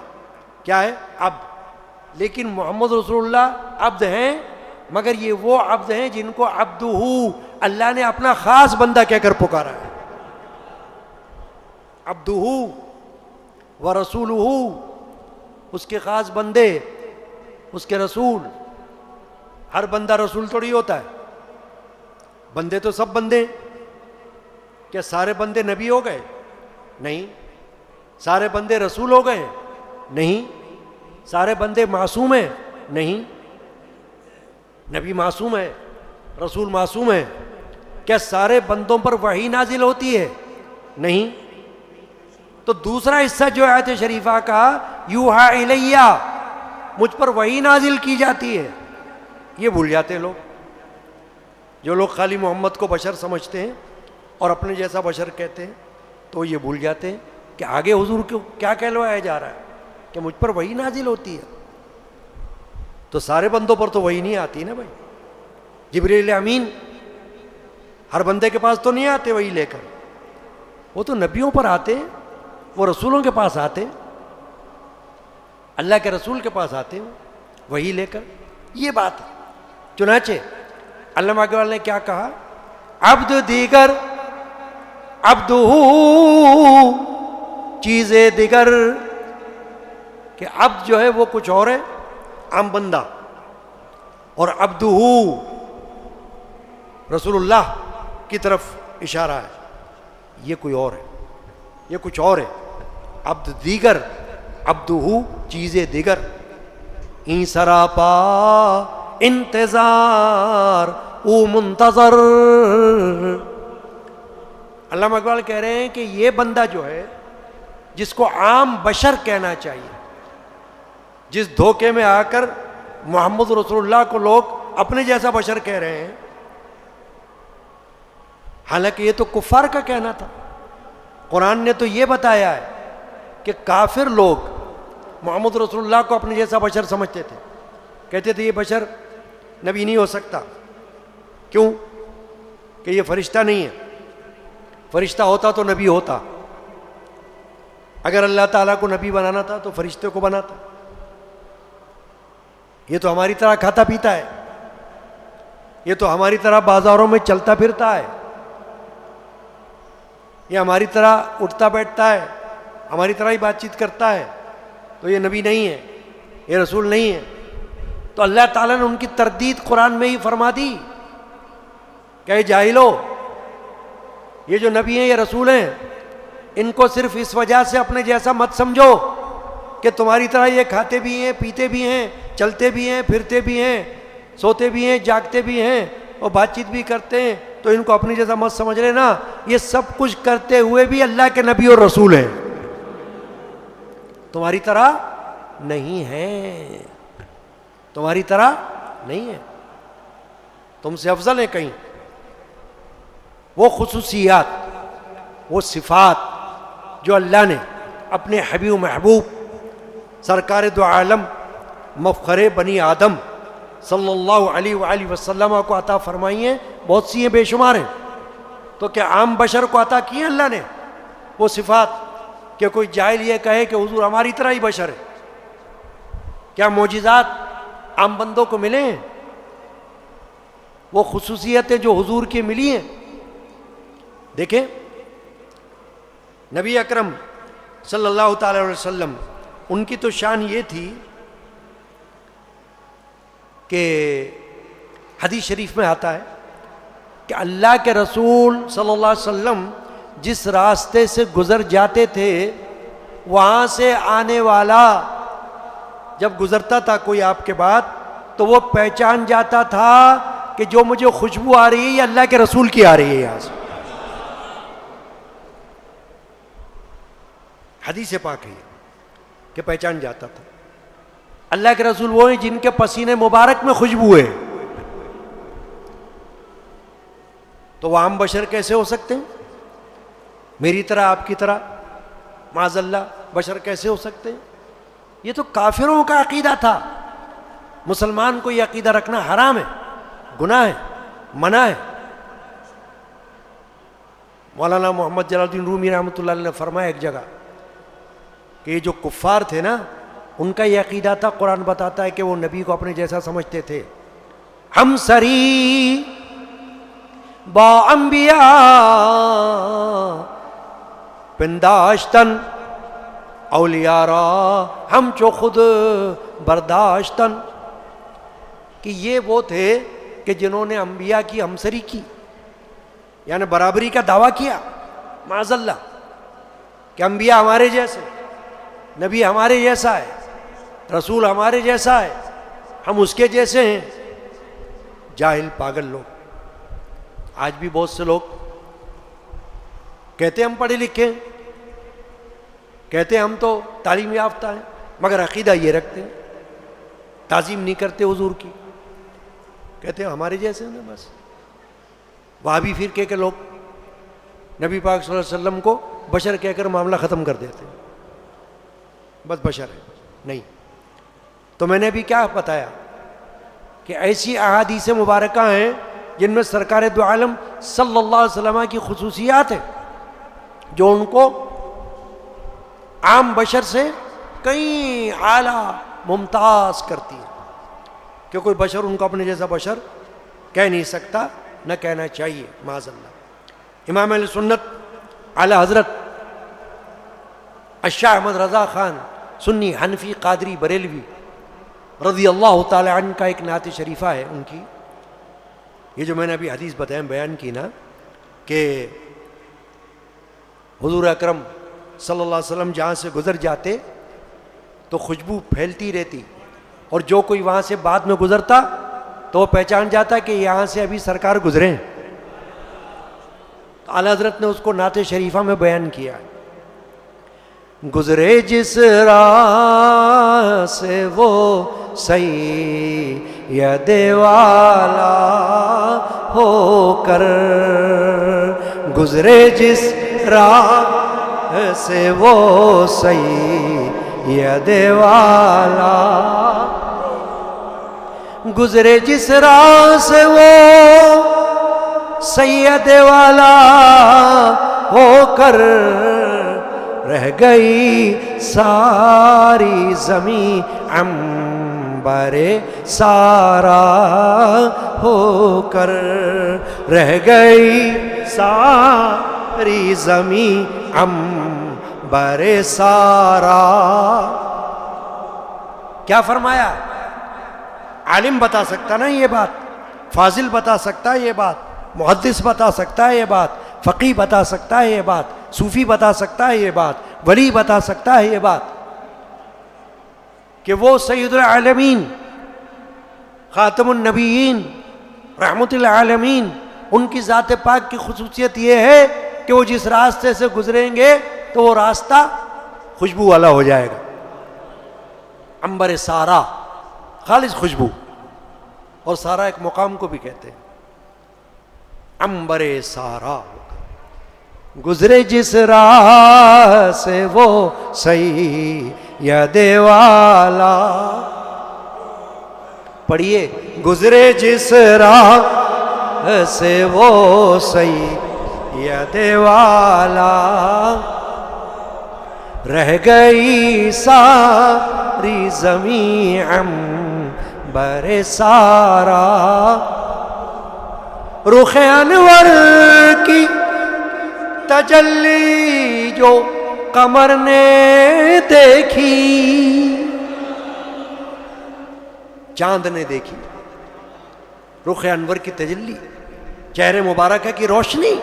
کیا ہے؟ عبد. لیکن محمد رسول اللہ عبد ہیں، مگر یہ وہ عبد ہیں جن کو عبدہ اللہ نے اپنا خاص بندہ کہہ کر پکارا ہے. عبدہ ورسولہ، اس کے خاص بندے، اس کے رسول. ہر بندہ رسول تھوڑی ہوتا ہے، بندے تو سب بندے. کیا سارے بندے نبی ہو گئے؟ نہیں. سارے بندے رسول ہو گئے؟ نہیں. سارے بندے معصوم ہیں؟ نہیں. نبی معصوم ہے، رسول معصوم ہے. کیا سارے بندوں پر وحی نازل ہوتی ہے؟ نہیں. تو دوسرا حصہ جو آیت شریفہ کا یوحا الیہ، مجھ پر وحی نازل کی جاتی ہے، یہ بھول جاتے ہیں لوگ. جو لوگ خالی محمد کو بشر سمجھتے ہیں اور اپنے جیسا بشر کہتے ہیں، تو یہ بھول جاتے ہیں کہ آگے حضور کو کیا کہلوایا جا رہا ہے کہ مجھ پر وحی نازل ہوتی ہے. تو سارے بندوں پر تو وحی نہیں آتی نا بھائی. جبریل امین ہر بندے کے پاس تو نہیں آتے وحی لے کر، وہ تو نبیوں پر آتے ہیں، وہ رسولوں کے پاس آتے ہیں، اللہ کے رسول کے پاس آتے ہیں وحی لے کر. یہ بات ہے. چنانچہ علامہ اقبال نے کیا کہا؟ عبد دیگر عبد چیزیں دیگر، کہ عبد جو ہے وہ کچھ اور ہے، عام بندہ، اور عبدہ رسول اللہ کی طرف اشارہ ہے، یہ کوئی اور ہے، یہ کچھ اور ہے. عبد دیگر عبدہ چیزیں دیگر، این سراپا انتظار او منتظر. علامہ اقبال کہہ رہے ہیں کہ یہ بندہ جو ہے جس کو عام بشر کہنا چاہیے، جس دھوکے میں آ کر محمد رسول اللہ کو لوگ اپنے جیسا بشر کہہ رہے ہیں، حالانکہ یہ تو کفار کا کہنا تھا. قرآن نے تو یہ بتایا ہے کہ کافر لوگ محمد رسول اللہ کو اپنے جیسا بشر سمجھتے تھے، کہتے تھے یہ بشر نبی نہیں ہو سکتا. کیوں؟ کہ یہ فرشتہ نہیں ہے، فرشتہ ہوتا تو نبی ہوتا. اگر اللہ تعالیٰ کو نبی بنانا تھا تو فرشتے کو بناتا. یہ تو ہماری طرح کھاتا پیتا ہے، یہ تو ہماری طرح بازاروں میں چلتا پھرتا ہے، یہ ہماری طرح اٹھتا بیٹھتا ہے، ہماری طرح ہی بات چیت کرتا ہے، تو یہ نبی نہیں ہے، یہ رسول نہیں ہے. تو اللہ تعالیٰ نے ان کی تردید قرآن میں ہی فرما دی کہ اے جاہلو، یہ جو نبی ہیں، یہ رسول ہیں، ان کو صرف اس وجہ سے اپنے جیسا مت سمجھو کہ تمہاری طرح یہ کھاتے بھی ہیں، پیتے بھی ہیں، چلتے بھی ہیں، پھرتے بھی ہیں، سوتے بھی ہیں، جاگتے بھی ہیں اور بات چیت بھی کرتے ہیں، تو ان کو اپنی جیسا مت سمجھ لینا. یہ سب کچھ کرتے ہوئے بھی اللہ کے نبی اور رسول ہیں، تمہاری طرح نہیں ہیں، تمہاری طرح نہیں ہے، تم سے افضل ہیں کہیں. وہ خصوصیات، وہ صفات جو اللہ نے اپنے حبیب و محبوب سرکار دو عالم مفخر بنی آدم صلی اللہ علیہ وآلہ وسلم کو عطا فرمائی ہیں، بہت سی ہیں، بے شمار ہیں. تو کیا عام بشر کو عطا کی ہیں اللہ نے وہ صفات کہ کوئی جاہل یہ کہے کہ حضور ہماری طرح ہی بشر ہے؟ کیا معجزات عام بندوں کو ملے ہیں؟ وہ خصوصیتیں جو حضور کی ملی ہیں. دیکھیں نبی اکرم صلی اللہ تعالی علیہ وسلم، ان کی تو شان یہ تھی کہ حدیث شریف میں آتا ہے کہ اللہ کے رسول صلی اللہ علیہ وسلم جس راستے سے گزر جاتے تھے، وہاں سے آنے والا جب گزرتا تھا کوئی آپ کے بعد تو وہ پہچان جاتا تھا کہ جو مجھے خوشبو آ رہی ہے یہ اللہ کے رسول کی آ رہی ہے یہاں سے. حدیث پاک ہے کہ پہچان جاتا تھا. اللہ کے رسول وہ ہیں جن کے پسینے مبارک میں خوشبو ہے. تو وہ عام بشر کیسے ہو سکتے ہیں؟ میری طرح آپ کی طرح معاذ اللہ بشر کیسے ہو سکتے ہیں؟ یہ تو کافروں کا عقیدہ تھا. مسلمان کو یہ عقیدہ رکھنا حرام ہے، گناہ ہے، منع ہے. مولانا محمد جلال الدین رومی رحمۃ اللہ علیہ نے فرمایا ایک جگہ کہ یہ جو کفار تھے نا، ان کا یہ عقیدہ تھا، قرآن بتاتا ہے کہ وہ نبی کو اپنے جیسا سمجھتے تھے. ہم سری با انبیاء پنداشتن اولیاء را ہم چو خود برداشتن، کہ یہ وہ تھے کہ جنہوں نے انبیاء کی ہمسری کی، یعنی برابری کا دعویٰ کیا معاذ اللہ کہ انبیاء ہمارے جیسے، نبی ہمارے جیسا ہے، رسول ہمارے جیسا ہے، ہم اس کے جیسے ہیں. جاہل پاگل لوگ. آج بھی بہت سے لوگ کہتے ہیں ہم پڑھے لکھے ہیں، کہتے ہیں ہم تو تعلیم یافتہ ہیں، مگر عقیدہ یہ رکھتے ہیں، تعظیم نہیں کرتے حضور کی، کہتے ہیں ہمارے جیسے ہیں بس. وہابی فرقے کے لوگ نبی پاک صلی اللہ علیہ وسلم کو بشر کہہ کر معاملہ ختم کر دیتے ہیں، بس بشر ہے. نہیں، تو میں نے ابھی کیا بتایا کہ ایسی احادیث مبارکہ ہیں جن میں سرکار دو عالم صلی اللہ علیہ وسلم کی خصوصیات ہیں جو ان کو عام بشر سے کئی اعلیٰ ممتاز کرتی ہے، کہ کوئی بشر ان کو اپنے جیسا بشر کہہ نہیں سکتا، نہ کہنا چاہیے معاذ اللہ. امام اہل سنت اعلی حضرت الشاہ احمد رضا خان سنی حنفی قادری بریلوی رضی اللہ تعالی عنہ کا ایک نعت شریفہ ہے ان کی. یہ جو میں نے ابھی حدیث بیان کی نا کہ حضور اکرم صلی اللہ علیہ وسلم جہاں سے گزر جاتے تو خوشبو پھیلتی رہتی، اور جو کوئی وہاں سے بعد میں گزرتا تو وہ پہچان جاتا کہ یہاں سے ابھی سرکار گزرے ہیں. تو اعلیٰ حضرت نے اس کو نعت شریفہ میں بیان کیا. گزرے جس راہ سے وہ سید والا ہو کر، گزرے جس راہ سے وہ سید والا، گزرے جس راہ سے وہ سید والا ہو کر، رہ گئی ساری زمین عنبر سارا ہو کر، رہ گئی ساری زمین عنبر سارا. کیا فرمایا؟ عالم بتا سکتا نا یہ بات، فاضل بتا سکتا ہے یہ بات، محدث بتا سکتا ہے یہ بات، فقیہ بتا سکتا ہے یہ بات، صوفی بتا سکتا ہے یہ بات، ولی بتا سکتا ہے یہ بات کہ وہ سید العالمین خاتم النبیین رحمت العالمین، ان کی ذات پاک کی خصوصیت یہ ہے کہ وہ جس راستے سے گزریں گے تو وہ راستہ خوشبو والا ہو جائے گا. عنبر سارا، خالص خوشبو، اور سارا ایک مقام کو بھی کہتے ہیں. عنبر سارا، گزرے جس راہ سے وہ سید والا، پڑھیے، گزرے جس راہ سے وہ سید والا، رہ گئی ساری زمین عنبر سارا. رخ انور کی تجلی جو قمر نے دیکھی، چاند نے دیکھی، رخ انور کی تجلی، چہرے مبارکہ کی روشنی،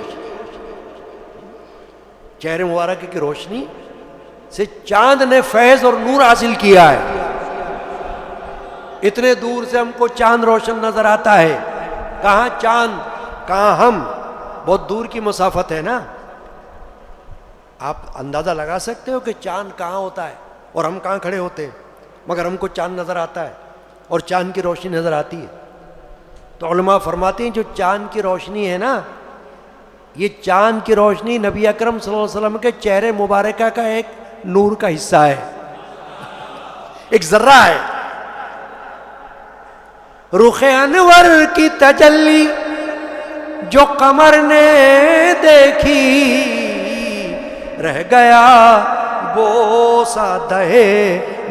چہرے مبارکہ کی روشنی سے چاند نے فیض اور نور حاصل کیا ہے. اتنے دور سے ہم کو چاند روشن نظر آتا ہے. کہاں چاند کہاں ہم؟ بہت دور کی مسافت ہے نا. آپ اندازہ لگا سکتے ہو کہ چاند کہاں ہوتا ہے اور ہم کہاں کھڑے ہوتے ہیں، مگر ہم کو چاند نظر آتا ہے اور چاند کی روشنی نظر آتی ہے. تو علماء فرماتے ہیں جو چاند کی روشنی ہے نا، یہ چاند کی روشنی نبی اکرم صلی اللہ علیہ وسلم کے چہرے مبارکہ کا ایک نور کا حصہ ہے، ایک ذرہ ہے. رخ انور کی تجلی جو قمر نے دیکھی، رہ گیا بوسہ دہے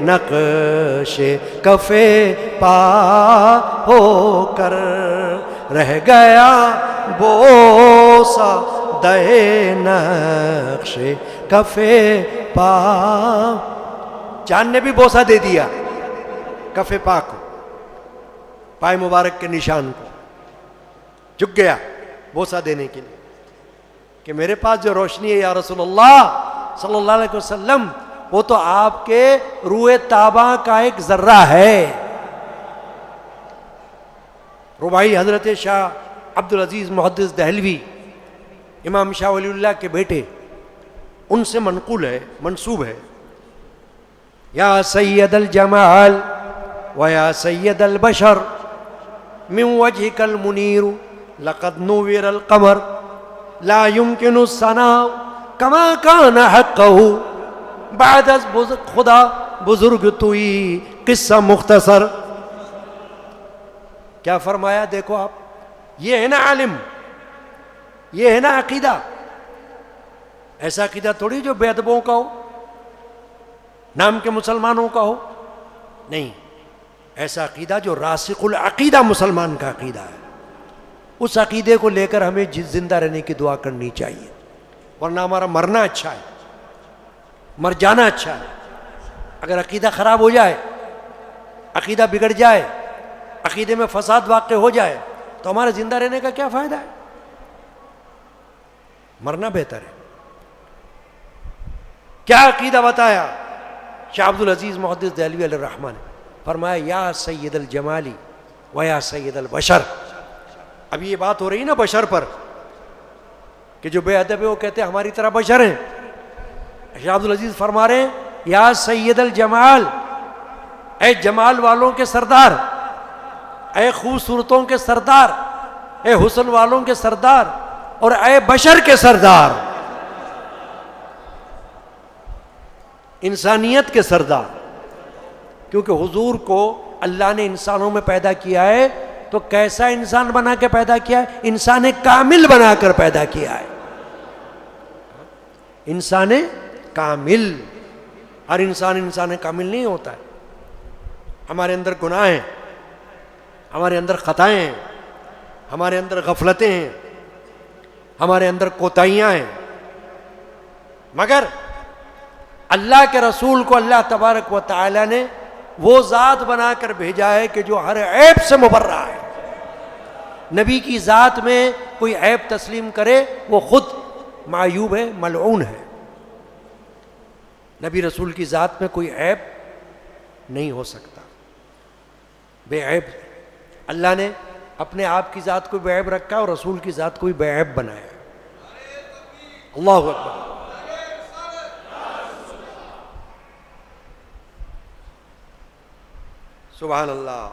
نقش کفے پا ہو کر، رہ گیا بوسہ دہے نقش کفے پا. چاند نے بھی بوسہ دے دیا کفے پا کو، پائے مبارک کے نشان کو، جھک گیا بوسہ دینے کے لیے کہ میرے پاس جو روشنی ہے یا رسول اللہ صلی اللہ علیہ وسلم، وہ تو آپ کے روح تاباں کا ایک ذرہ ہے. رباعی حضرت شاہ عبدالعزیز محدث دہلوی، امام شاہ ولی اللہ کے بیٹے، ان سے منقول ہے، منسوب ہے. یا سید الجمال و یا سید البشر من وجهك المنیر لقد نور القمر لا يمكن الثناء كما كان حقه بعد از خدا بزرگ توئی قصہ مختصر. کیا فرمایا دیکھو آپ، یہ ہے نا عالم، یہ ہے نا عقیدہ. ایسا عقیدہ تھوڑی جو بے ادبوں کا ہو، نام کے مسلمانوں کا ہو، نہیں. ایسا عقیدہ جو راسخ العقیدہ مسلمان کا عقیدہ ہے. اس عقیدے کو لے کر ہمیں زندہ رہنے کی دعا کرنی چاہیے، ورنہ ہمارا مرنا اچھا ہے، مر جانا اچھا ہے. اگر عقیدہ خراب ہو جائے، عقیدہ بگڑ جائے، عقیدے میں فساد واقع ہو جائے تو ہمارے زندہ رہنے کا کیا فائدہ ہے؟ مرنا بہتر ہے. کیا عقیدہ بتایا شاہ عبدالعزیز محدث دہلوی علیہ الرحمہ نے؟ فرمایا یا سید الجمالی و یا سید البشر. اب یہ بات ہو رہی نا بشر پر کہ جو بے ادب ہے وہ کہتے ہیں ہماری طرح بشر ہیں. شاہ عبدالعزیز فرما رہے ہیں یا سید الجمال، اے جمال والوں کے سردار، اے خوبصورتوں کے سردار، اے حسن والوں کے سردار، اور اے بشر کے سردار، انسانیت کے سردار. کیونکہ حضور کو اللہ نے انسانوں میں پیدا کیا ہے تو کیسا انسان بنا کے پیدا کیا ہے؟ انسان کامل بنا کر پیدا کیا ہے. انسان کامل. ہر انسان کامل نہیں ہوتا ہے. ہمارے اندر گناہ ہیں، ہمارے اندر خطائیں ہیں، ہمارے اندر غفلتیں ہیں، ہمارے اندر کوتاہیاں ہیں. مگر اللہ کے رسول کو اللہ تبارک و تعالی نے وہ ذات بنا کر بھیجا ہے کہ جو ہر عیب سے مبرہ ہے. نبی کی ذات میں کوئی عیب تسلیم کرے وہ خود معیوب ہے، ملعون ہے. نبی رسول کی ذات میں کوئی عیب نہیں ہو سکتا، بے عیب. اللہ نے اپنے آپ کی ذات کو بے عیب رکھا اور رسول کی ذات کو بھی بے عیب بنایا. اللہ اکبر. سبحان اللہ.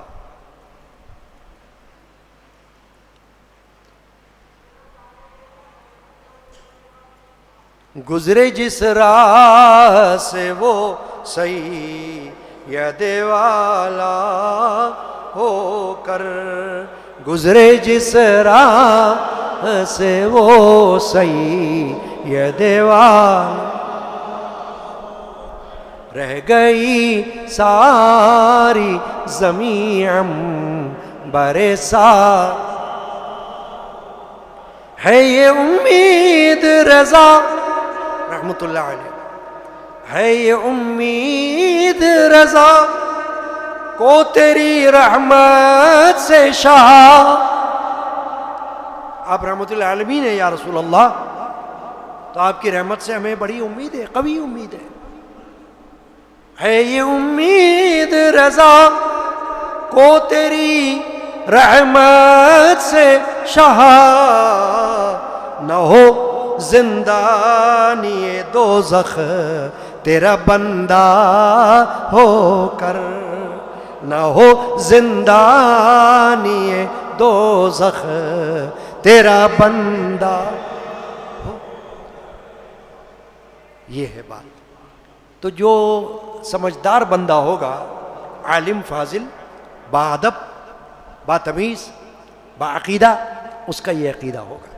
گزرے جس راہ سے وہ سید والا ہو کر، گزرے جس راہ سے وہ سید والا، رہ گئی ساری زمین برے سا. ہے یہ امید رضا رحمت اللہ علیہ، ہے یہ امید رضا کو تیری رحمت سے شاہ. آپ رحمت اللہ عالمین ہیں یا رسول اللہ، تو آپ کی رحمت سے ہمیں بڑی امید ہے، قوی امید ہے. ہے یہ امید رضا کو تیری رحمت سے شہا، نہ ہو زندانی دوزخ تیرا بندہ ہو کر، نہ ہو زندانی دوزخ تیرا بندہ ہو۔ یہ ہے بات۔ تو جو سمجھدار بندہ ہوگا، عالم فاضل، باادب، باتمیز، باعقیدہ، اس کا یہ عقیدہ ہوگا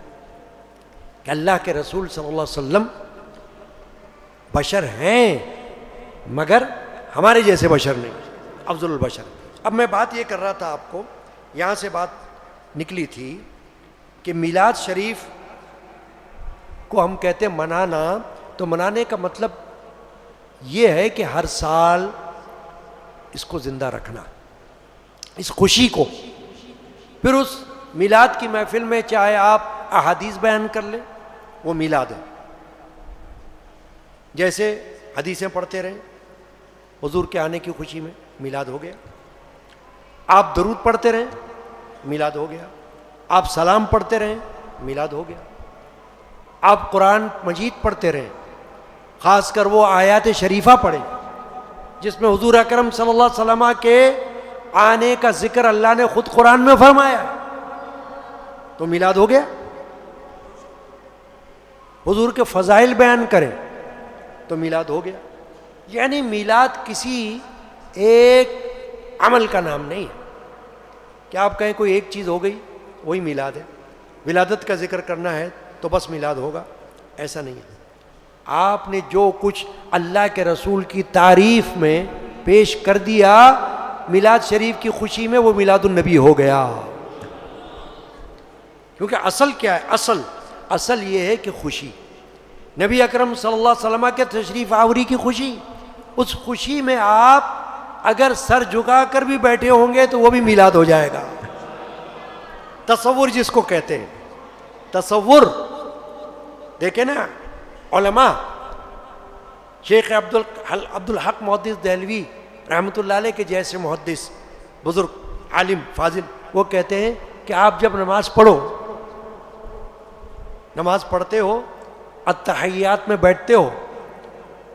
کہ اللہ کے رسول صلی اللہ علیہ وسلم بشر ہیں مگر ہمارے جیسے بشر نہیں، افضل البشر۔ اب میں بات یہ کر رہا تھا آپ کو، یہاں سے بات نکلی تھی کہ میلاد شریف کو ہم کہتے ہیں منانا، تو منانے کا مطلب یہ ہے کہ ہر سال اس کو زندہ رکھنا، اس خوشی کو۔ پھر اس میلاد کی محفل میں چاہے آپ احادیث بیان کر لیں، وہ میلاد ہے۔ جیسے حدیثیں پڑھتے رہیں حضور کے آنے کی خوشی میں، میلاد ہو گیا۔ آپ درود پڑھتے رہیں، میلاد ہو گیا۔ آپ سلام پڑھتے رہیں، میلاد ہو گیا۔ آپ قرآن مجید پڑھتے رہیں، خاص کر وہ آیات شریفہ پڑھیں جس میں حضور اکرم صلی اللہ علیہ وسلم کے آنے کا ذکر اللہ نے خود قرآن میں فرمایا، تو میلاد ہو گیا۔ حضور کے فضائل بیان کریں تو میلاد ہو گیا۔ یعنی میلاد کسی ایک عمل کا نام نہیں ہے کہ آپ کہیں کوئی ایک چیز ہو گئی وہی میلاد ہے، ولادت کا ذکر کرنا ہے تو بس میلاد ہوگا، ایسا نہیں ہے۔ آپ نے جو کچھ اللہ کے رسول کی تعریف میں پیش کر دیا میلاد شریف کی خوشی میں، وہ میلاد النبی ہو گیا۔ کیونکہ اصل کیا ہے؟ اصل یہ ہے کہ خوشی، نبی اکرم صلی اللہ علیہ وسلم کے تشریف آوری کی خوشی، اس خوشی میں آپ اگر سر جھکا کر بھی بیٹھے ہوں گے تو وہ بھی میلاد ہو جائے گا۔ تصور جس کو کہتے ہیں، تصور دیکھیں نا، علماء شیخ عبد الحق محدث دہلوی رحمۃ اللہ علیہ کے جیسے محدث بزرگ عالم فاضل، وہ کہتے ہیں کہ آپ جب نماز پڑھو، نماز پڑھتے ہو، التحیات میں بیٹھتے ہو،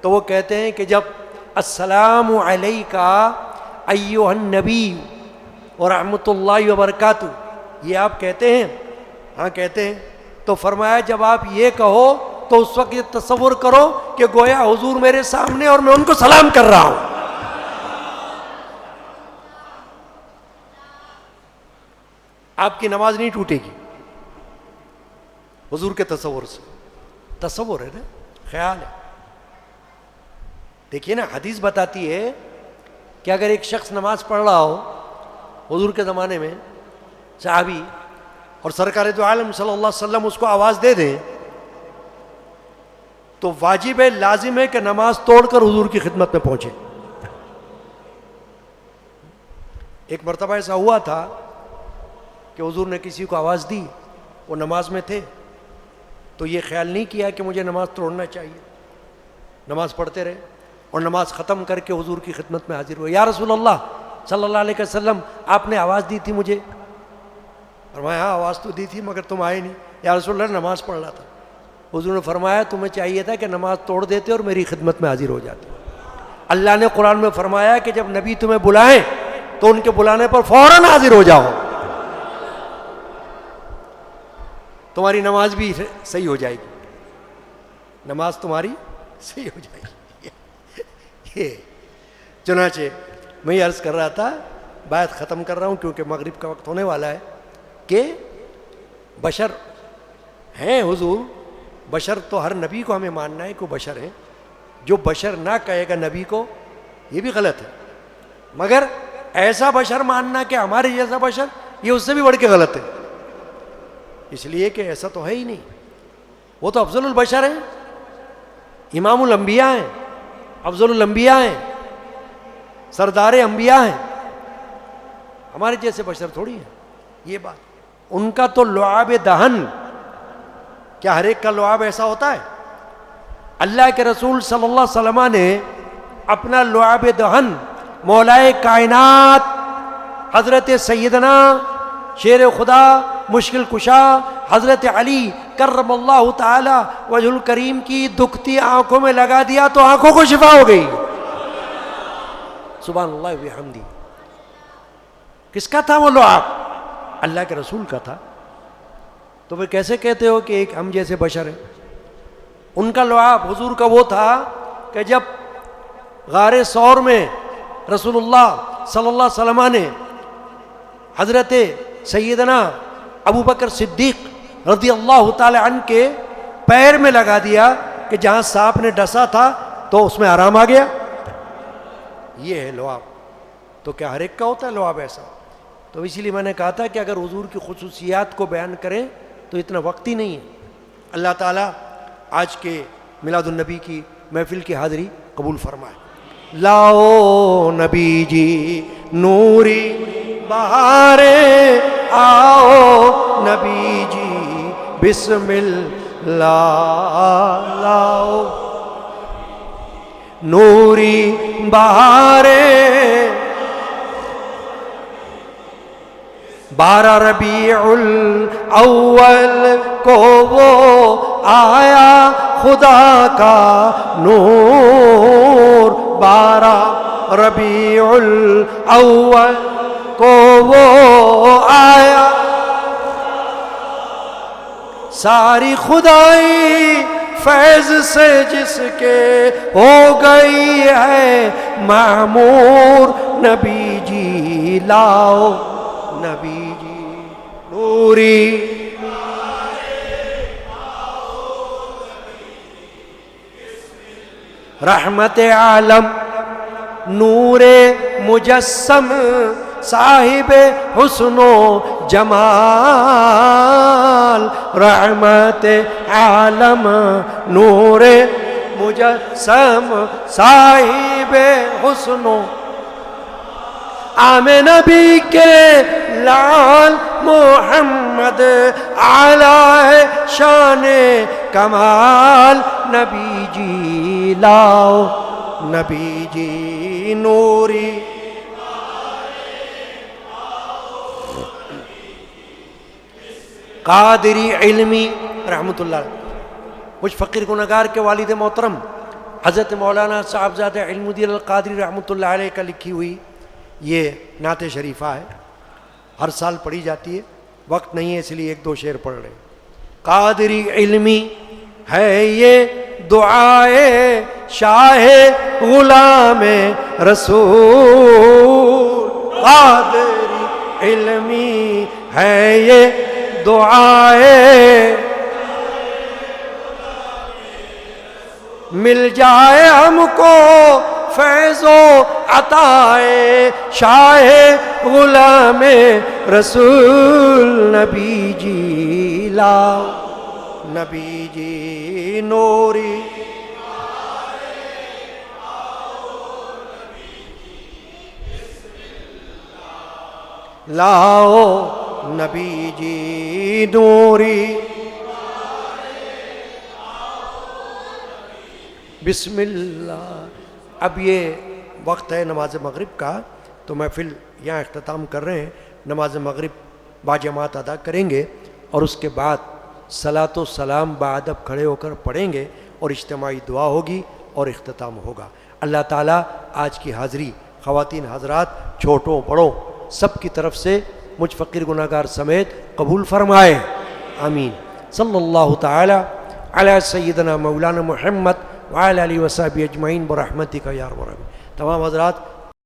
تو وہ کہتے ہیں کہ جب السلام علیکہ ایھا النبی ورحمۃ اللہ وبرکاتہ، یہ آپ کہتے ہیں؟ ہاں کہتے ہیں۔ تو فرمایا جب آپ یہ کہو تو اس وقت یہ تصور کرو کہ گویا حضور میرے سامنے اور میں ان کو سلام کر رہا ہوں۔ آپ کی نماز نہیں ٹوٹے گی حضور کے تصور سے۔ تصور ہے نا، خیال ہے۔ دیکھیے نا، حدیث بتاتی ہے کہ اگر ایک شخص نماز پڑھ رہا ہو حضور کے زمانے میں، صحابی، اور سرکار دو عالم صلی اللہ علیہ وسلم اس کو آواز دے دیں، تو واجب ہے، لازم ہے کہ نماز توڑ کر حضور کی خدمت میں پہنچے۔ ایک مرتبہ ایسا ہوا تھا کہ حضور نے کسی کو آواز دی، وہ نماز میں تھے، تو یہ خیال نہیں کیا کہ مجھے نماز توڑنا چاہیے، نماز پڑھتے رہے، اور نماز ختم کر کے حضور کی خدمت میں حاضر ہوئے۔ یا رسول اللہ صلی اللہ علیہ وسلم، آپ نے آواز دی تھی مجھے۔ فرمایا ہاں آواز تو دی تھی مگر تم آئے نہیں۔ یا رسول اللہ نماز پڑھ رہا تھا۔ حضور نے فرمایا تمہیں چاہیے تھا کہ نماز توڑ دیتے اور میری خدمت میں حاضر ہو جاتے۔ اللہ نے قرآن میں فرمایا کہ جب نبی تمہیں بلائیں تو ان کے بلانے پر فوراً حاضر ہو جاؤ، تمہاری نماز بھی صحیح ہو جائے گی، نماز تمہاری صحیح ہو جائے گی۔ چنانچہ میں یہ عرض کر رہا تھا، بات ختم کر رہا ہوں کیونکہ مغرب کا وقت ہونے والا ہے، کہ بشر ہیں حضور، بشر تو ہر نبی کو ہمیں ماننا ہے کہ وہ بشر ہیں۔ جو بشر نہ کہے گا نبی کو، یہ بھی غلط ہے، مگر ایسا بشر ماننا کہ ہمارے جیسا بشر، یہ اس سے بھی بڑھ کے غلط ہے، اس لیے کہ ایسا تو ہے ہی نہیں۔ وہ تو افضل البشر ہیں، امام الانبیاء ہیں، افضل الانبیاء ہیں، سردار انبیاء ہیں، ہمارے جیسے بشر تھوڑی ہیں۔ یہ بات ان کا تو لعاب دہن، کیا ہر ایک کا لعاب ایسا ہوتا ہے؟ اللہ کے رسول صلی اللہ علیہ وسلم نے اپنا لعاب دہن مولائے کائنات حضرت سیدنا شیر خدا مشکل کشا حضرت علی کرم اللہ تعالی وجہ الکریم کی دکھتی آنکھوں میں لگا دیا تو آنکھوں کو شفا ہو گئی. سبحان اللہ و بحمدہ. کس کا تھا وہ لعاب؟ اللہ کے رسول کا تھا. تو پھر کیسے کہتے ہو کہ ایک ہم جیسے بشر ہیں؟ ان کا لعاب حضور کا وہ تھا کہ جب غار ثور میں رسول اللہ صلی اللہ علیہ وسلم نے حضرت سیدنا ابو بکر صدیق رضی اللہ تعالی عنہ کے پیر میں لگا دیا کہ جہاں سانپ نے ڈسا تھا تو اس میں آرام آ گیا. یہ ہے لعاب. تو کیا ہر ایک کا ہوتا ہے لعاب ایسا؟ تو اسی لیے میں نے کہا تھا کہ اگر حضور کی خصوصیات کو بیان کریں تو اتنا وقت ہی نہیں ہے. اللہ تعالیٰ آج کے میلاد النبی کی محفل کی حاضری قبول فرمائے. لاؤ نبی جی نوری بہارے آؤ نبی جی بسم اللہ لاؤ نوری بہارے 12 ربیع الاول کو وہ آیا خدا کا نور. 12 ربیع الاول کو وہ آیا ساری خدائی فیض سے جس کے ہو گئی ہے معمور. نبی جی لاؤ نبی جی نوری رحمت عالم نور مجسم صاحب حسن و جمال. رحمت عالم نور مجسم صاحب حسن و آم نبی کے لال محمد اعلی شان کمال. نبی جی لاؤ نبی جی نوری قادری علمی رحمت اللہ. مجھ فقیر گنہگار کے والد محترم حضرت مولانا صاحبزادہ علم الدین القادری رحمت اللہ علیہ کا لکھی ہوئی یہ نعت شریفہ ہے. ہر سال پڑھی جاتی ہے. وقت نہیں ہے اس لیے 1-2 شعر پڑھ رہے. قادری علمی ہے یہ دعائے شاہ غلام رسول. قادری علمی ہے یہ دعائے مل جائے ہم کو فیض و عطائے شاہ غلام رسول. نبی جی لاؤ نبی جی نوری لاؤ نبی جی نوری بسم اللہ. اب یہ وقت ہے نماز مغرب کا تو محفل یہاں اختتام کر رہے ہیں. نماز مغرب باجماعت ادا کریں گے اور اس کے بعد صلاۃ و سلام بادب کھڑے ہو کر پڑھیں گے اور اجتماعی دعا ہوگی اور اختتام ہوگا. اللہ تعالیٰ آج کی حاضری خواتین حضرات چھوٹوں بڑوں سب کی طرف سے مجھ فقیر گناہگار سمیت قبول فرمائے. آمین. صلی اللہ تعالی علی سیدنا مولانا محمد وعلی آلہ وصحبہ اجمعین برحمتک یا ارحم الراحمین. تمام حضرات